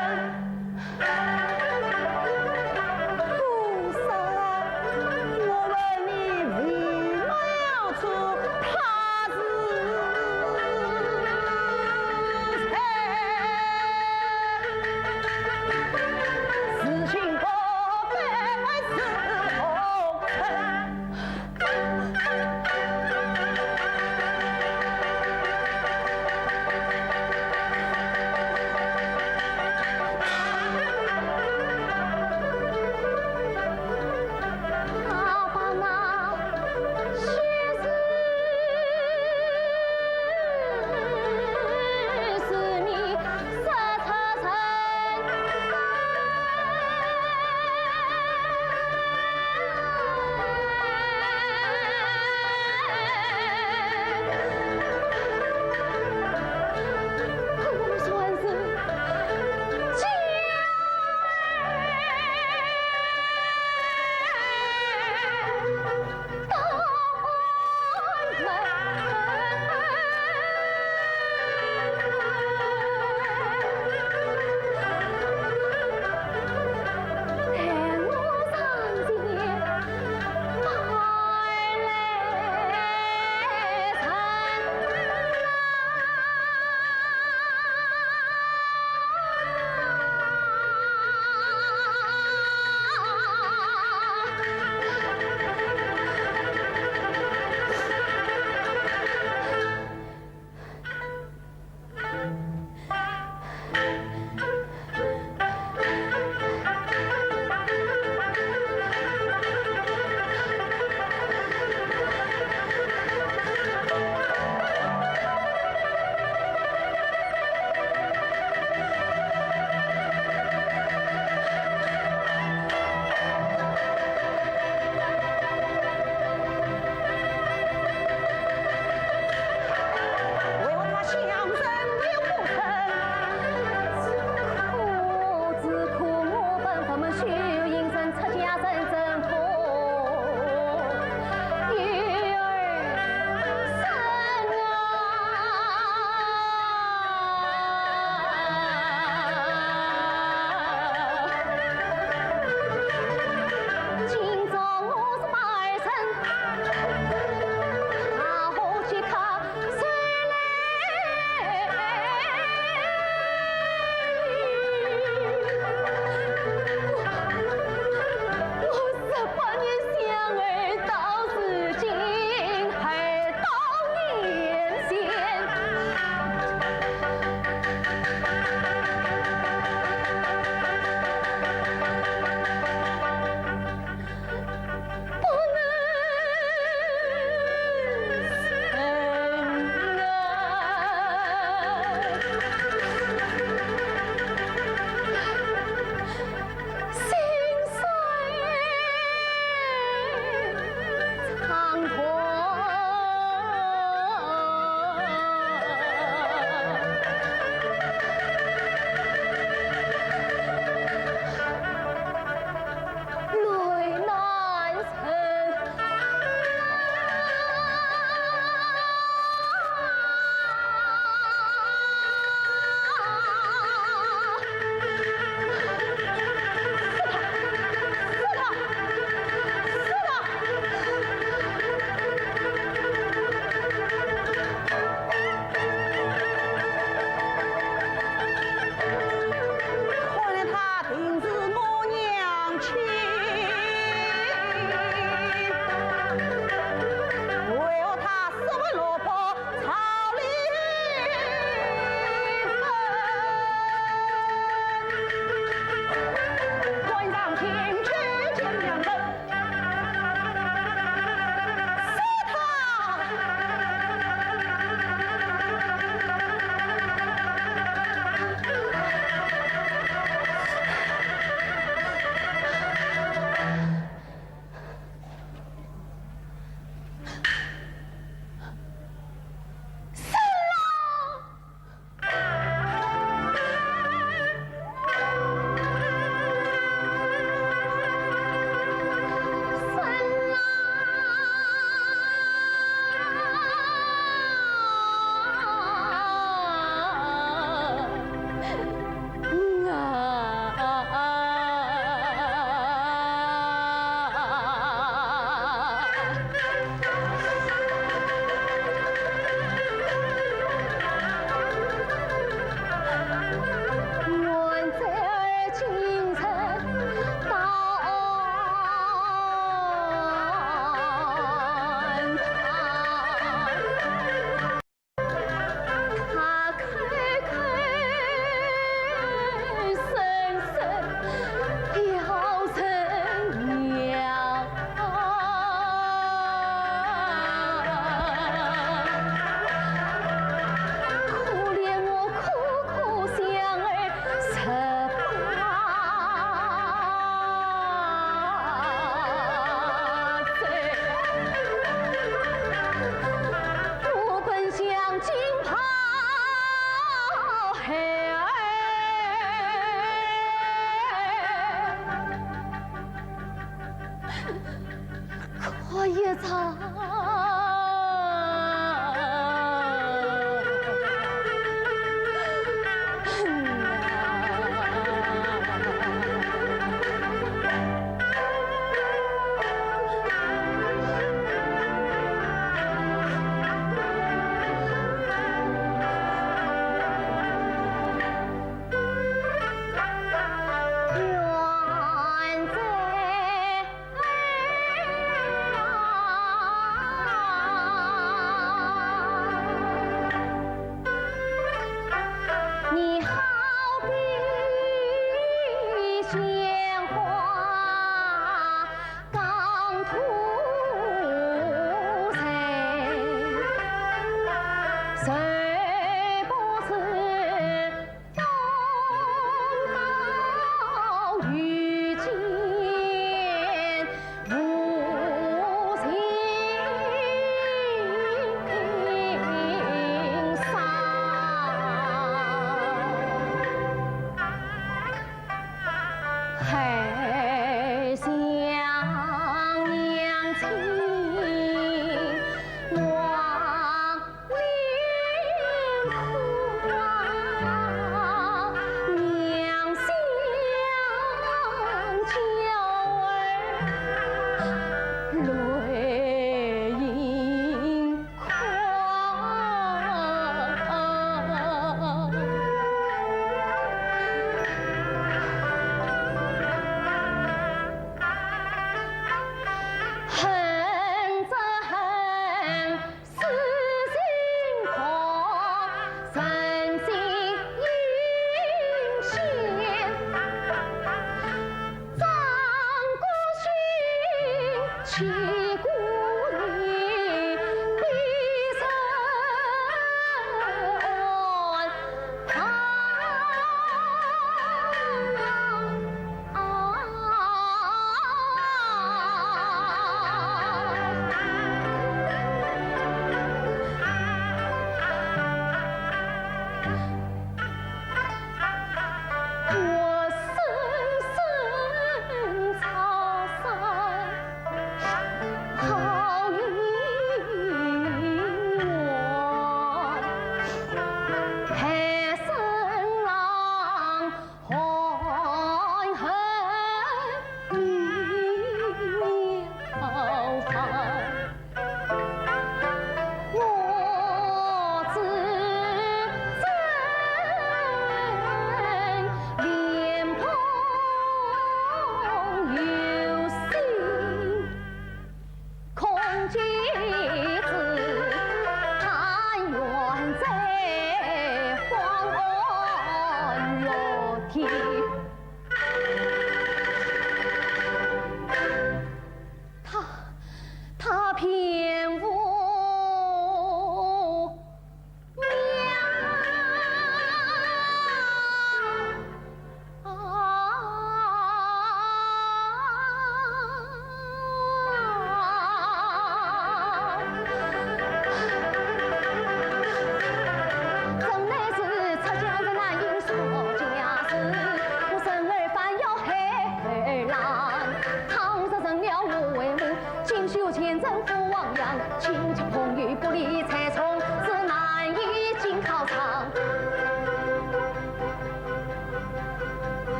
我也唱。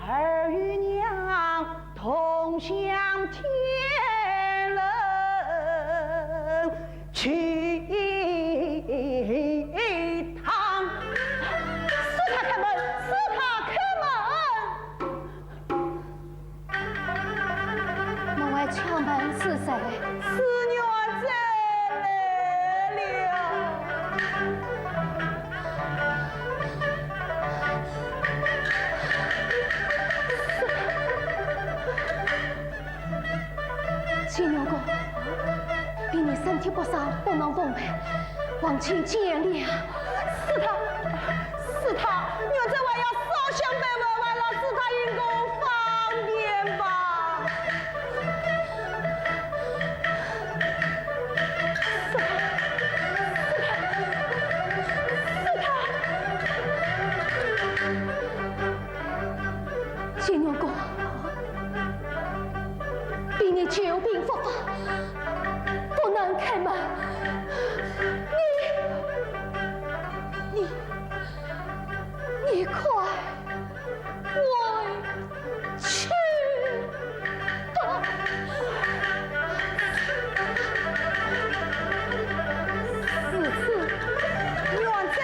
儿与娘同享天伦去趟。使他开门，使他开门。门外敲门是谁？是娘子来了。金牛公，比你身体不少，不能奉陪，望请见谅。是他，娘子我要烧香拜拜完了，使他因公方便吧。金牛公，比你久病复发，不能开门。你快回去吧。此次娘子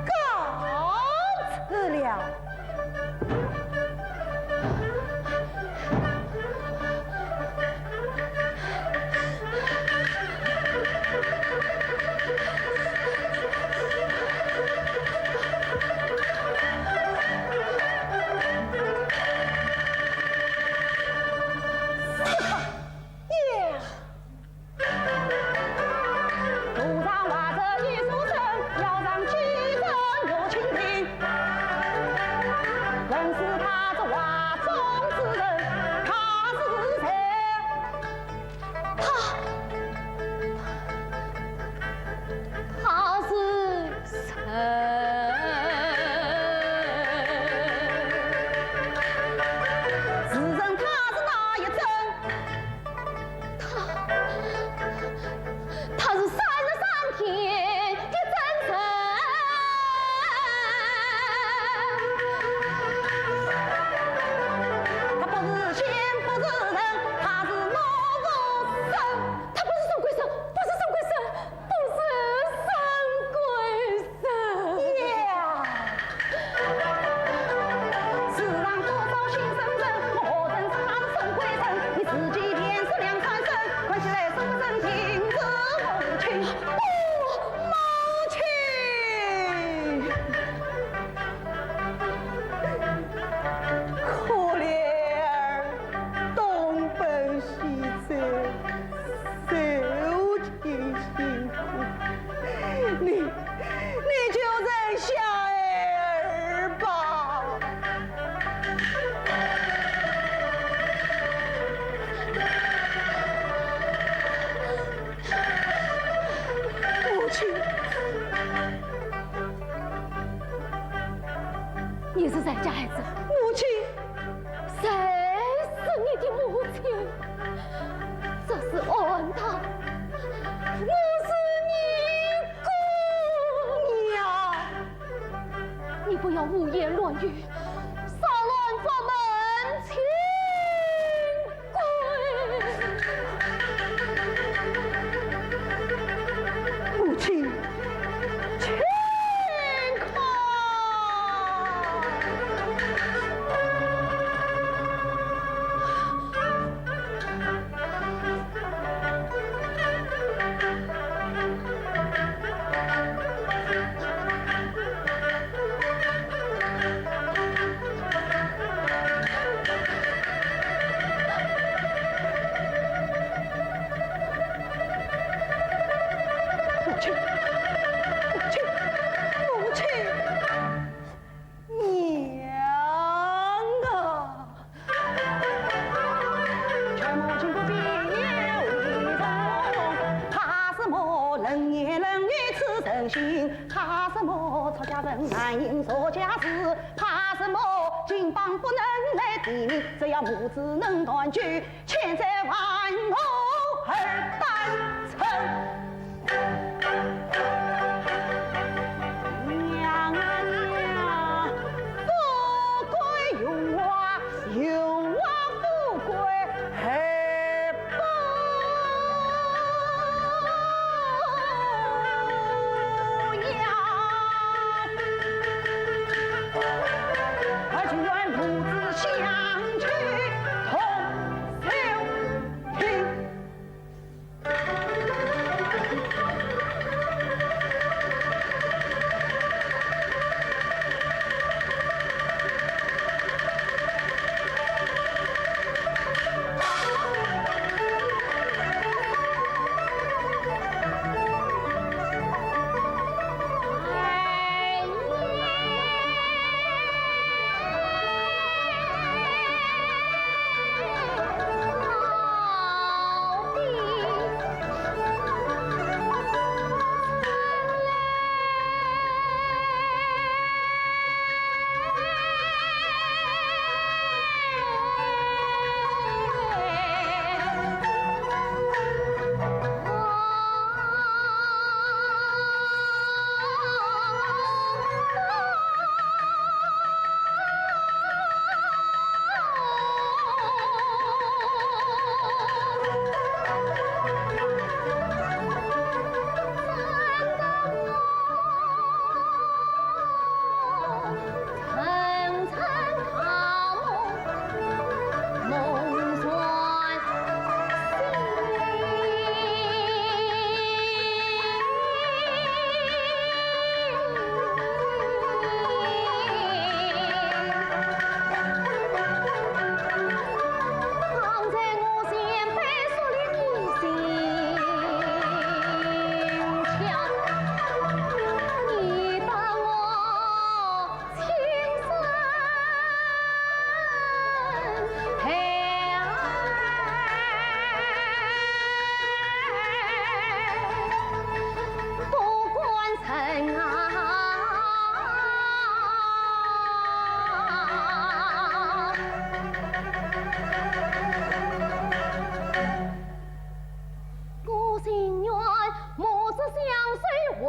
告辞了。你是谁家孩子？母亲，谁是你的母亲？这是恩堂，我是你姑娘。你不要胡言乱语，骚乱佛门清规。母亲。怕什么出家人难应做家事？怕什么金榜不能来第名？只要母子能团聚，千载万后而诞辰。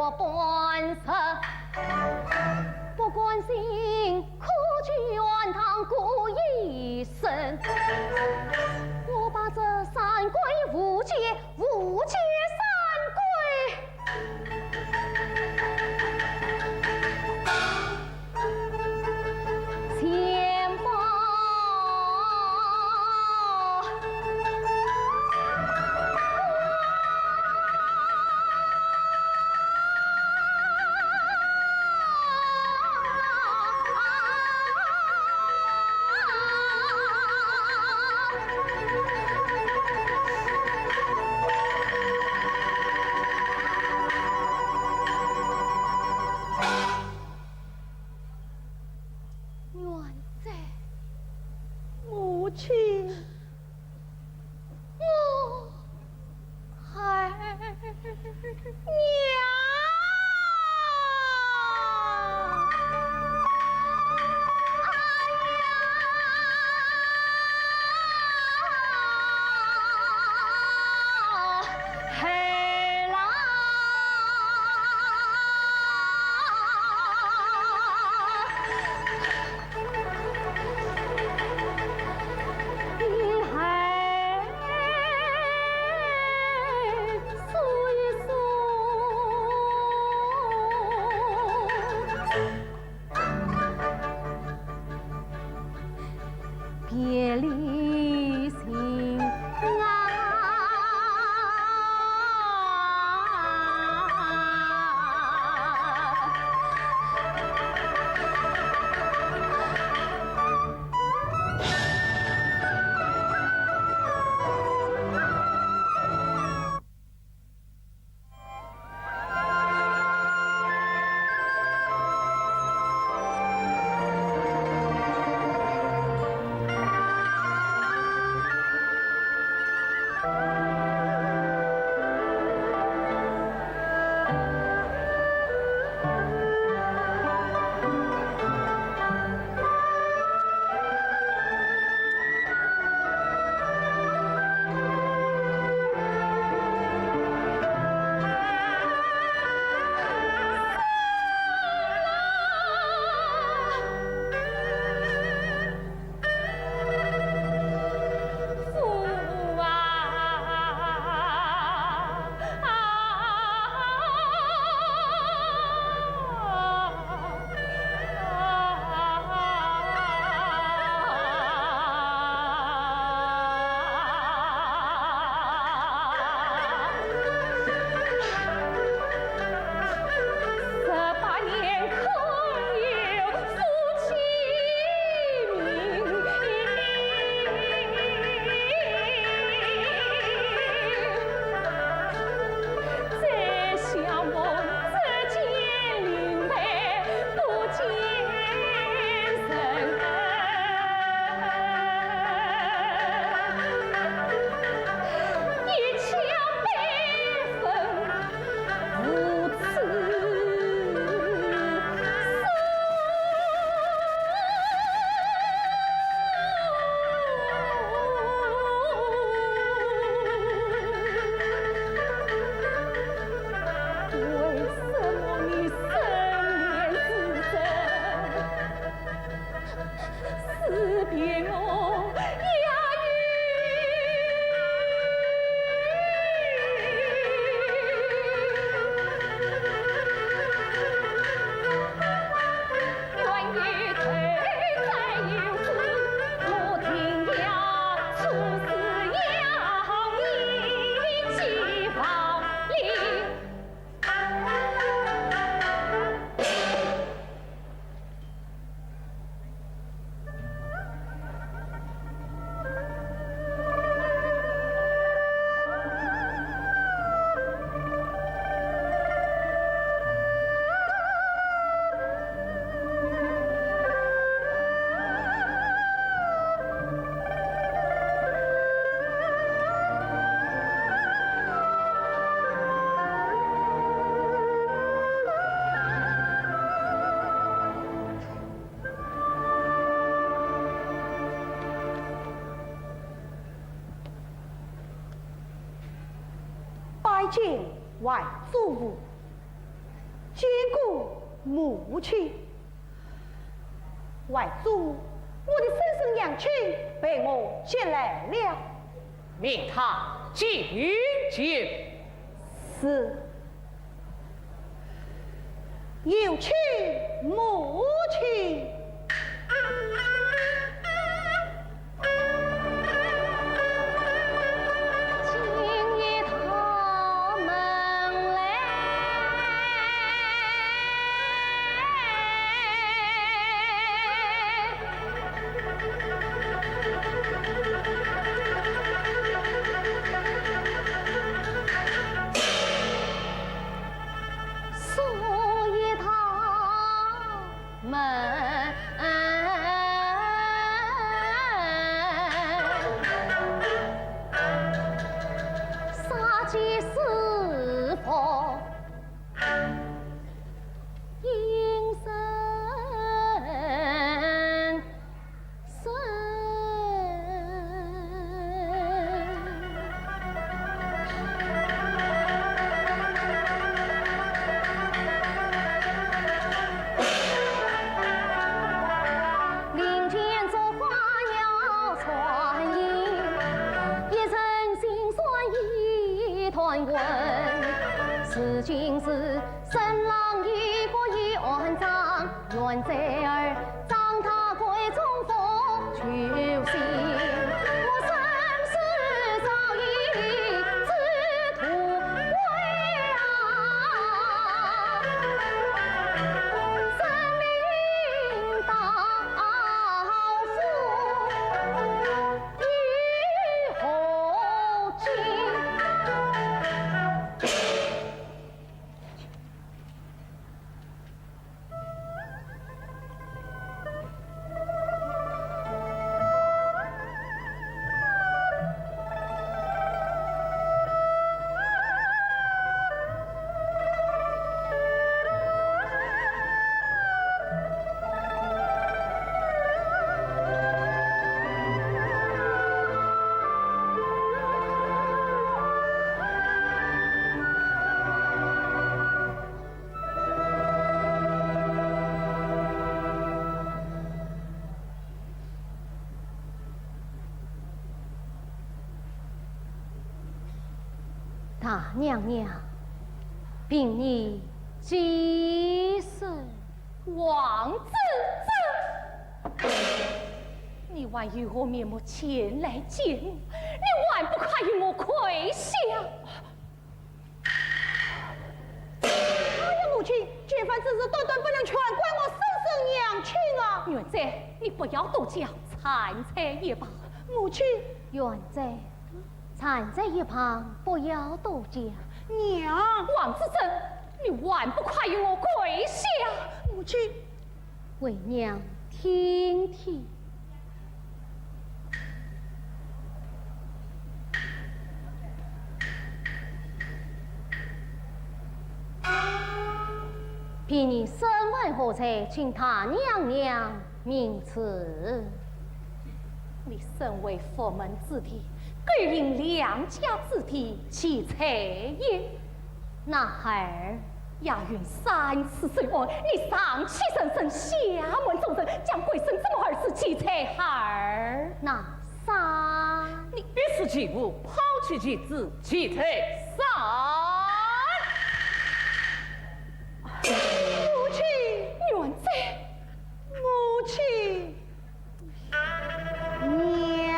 我本色，不关心苦去愿当过一生。我把这三归无解，无解三归。前报。别离心见外祖母，兼顾母亲。外祖，我的婶婶娘亲被我接来了，命他进京。是。有请母亲。此今是新郎一个院长，愿在儿长他贵中风求心。我生死早已知途归啊，生命到付与何尽？大娘娘，禀你几岁？王子子，你还有何面目前来见我？你还不快与我跪下！哎呀，母亲，这番之事断断不能全怪我婶婶娘亲啊！元在，你不要多讲，参在一旁。母亲，元在，站在一旁，不要多讲。娘，王子珍，你还不快与我跪下！母亲，为娘听听。凭你身为何才，请他娘娘明赐。你身为佛门子弟，更应良家子弟其才也。那孩儿押运3次水王，你上欺神圣，下问众生，将贵生怎么儿子其才孩儿？那三，你必是其父，抛弃其子，其才3。母亲，元在，母亲，娘。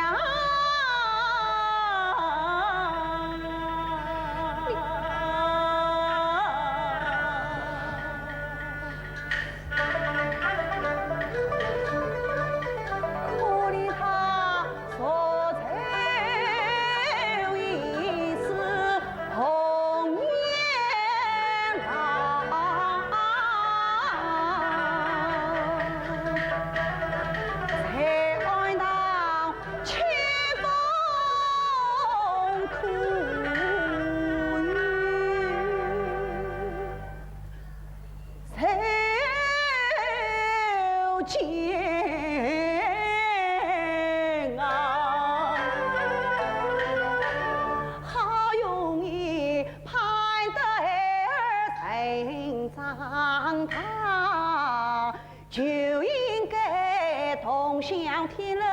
堂堂，就应该同享天伦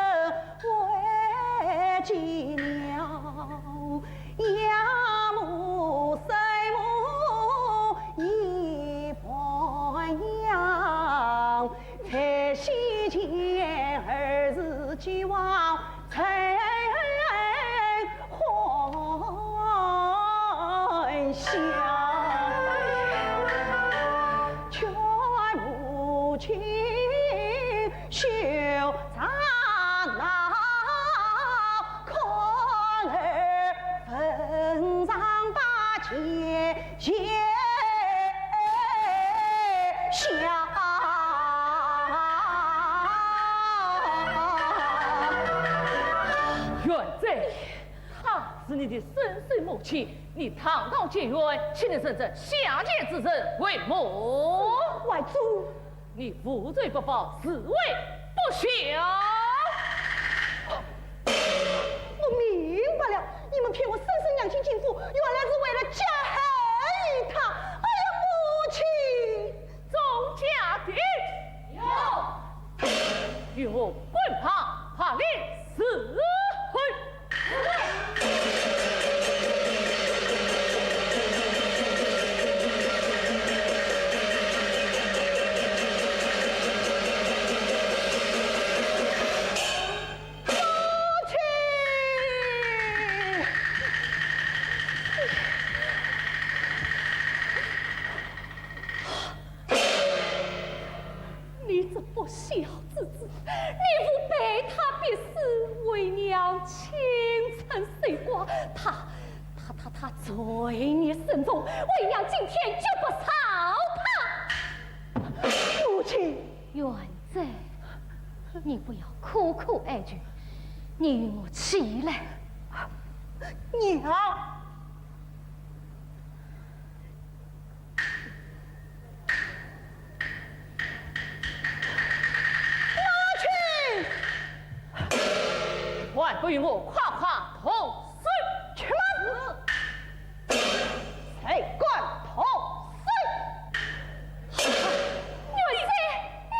为寂寥。养母生母一般样，才惜前儿时既往才还乡。劝母亲休长恼，看儿坟上把钱写下。元贼，她是你的生身母亲，你堂堂结冤，岂能生这下贱之人为母？外祖，你负罪不报，自卫不孝。我明白了，你们骗我生身娘亲进府，原来是为了加害于他。哎呀，母亲，钟家的有，与我滚旁，怕你死回。你这不孝之子，你不背他必死，为娘倾城碎瓜，他罪孽深重，为娘今天绝不饶他。母亲，元贼，你不要苦苦哀求，你与我起来。娘。还不与我夸夸同岁？去马子，谁管同岁？元贼，你。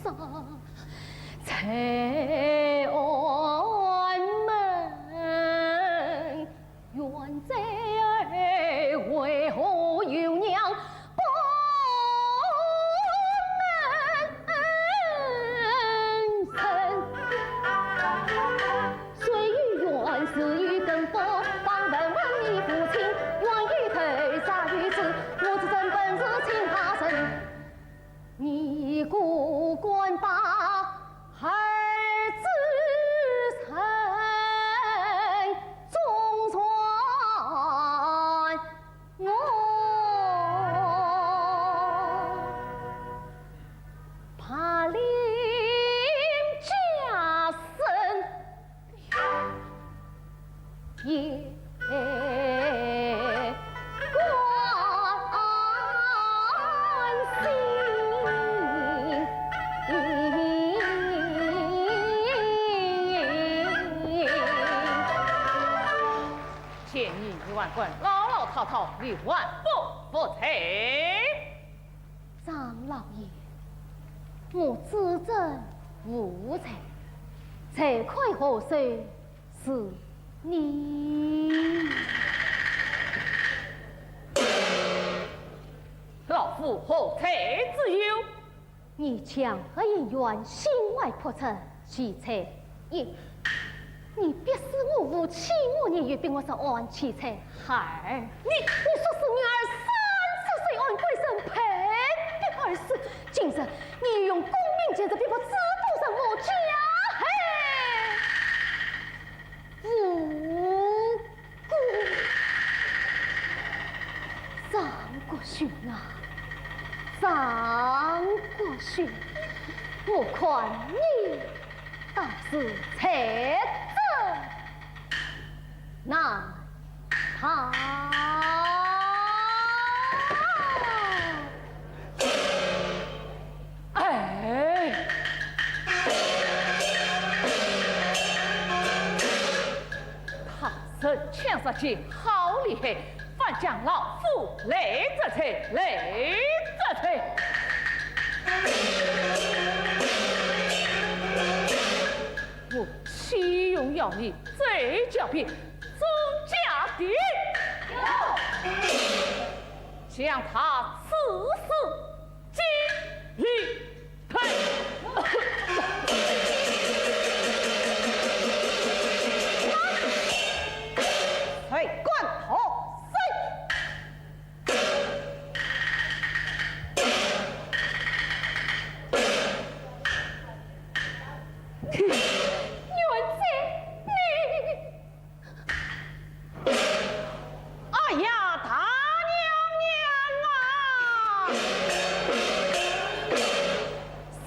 上才安门，冤贼儿为何有娘不能生？谁与冤死与跟风，访问问你父亲，冤与头杀与子，我自真本是亲他生。你孤官把儿子成，总算我怕领家身也千亿一万贯，老老套套1万不服赔。张老爷，我自证无才，才快何岁是你？老夫何才之有？你强和姻缘心外破城，其才也。你别使我无欺我年月，比我说按其才孩儿。你说是女儿30岁按贵生配的儿子，今日你用功名简直比我自不上我家嘿，无辜。张国勋啊，张国勋，我看你倒是才子难逃。哎，他身枪杀气好厉害，反将老夫累着才，累着才。我岂用要你这狡辩，诛家敌，将他赐死金玉佩。随官头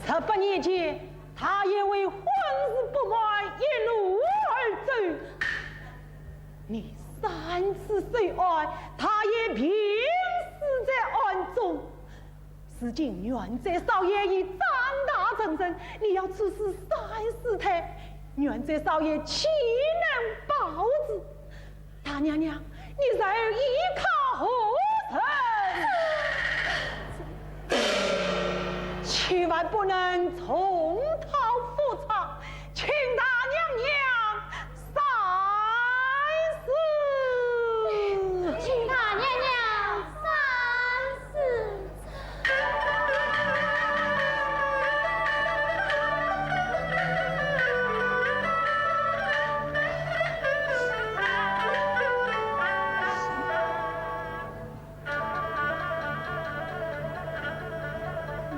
18年前，他也为婚事不满一路而走。你30岁案，他也病死在案中。如今元贼少爷已长大成人，你要处死30胎，元贼少爷岂能保之？大娘娘，你然而依靠何成？千万不能重蹈覆辙，请大娘娘三思。请大娘娘三思。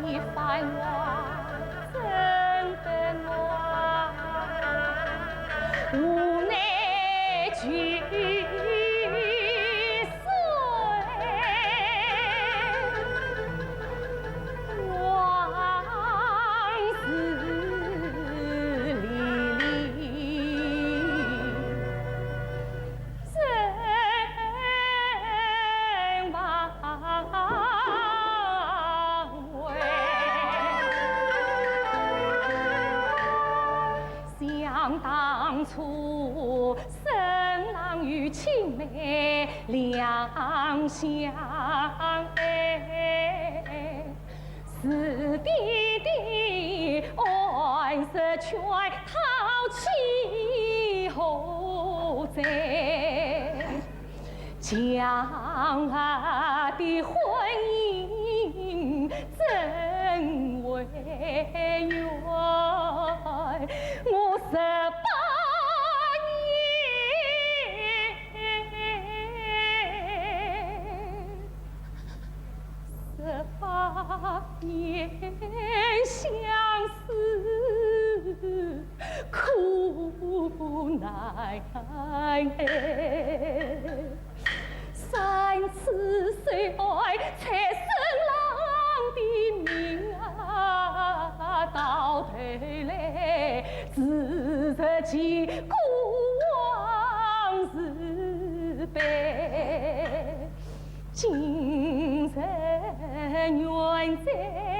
你烦我，真的我无奈拒当初生郎与青梅两相爱，死别的劝讨其何在？将来的婚姻怎为缘？我18年相思苦难34岁才生郎的命啊，到头来自责起过往事悲。今生缘在。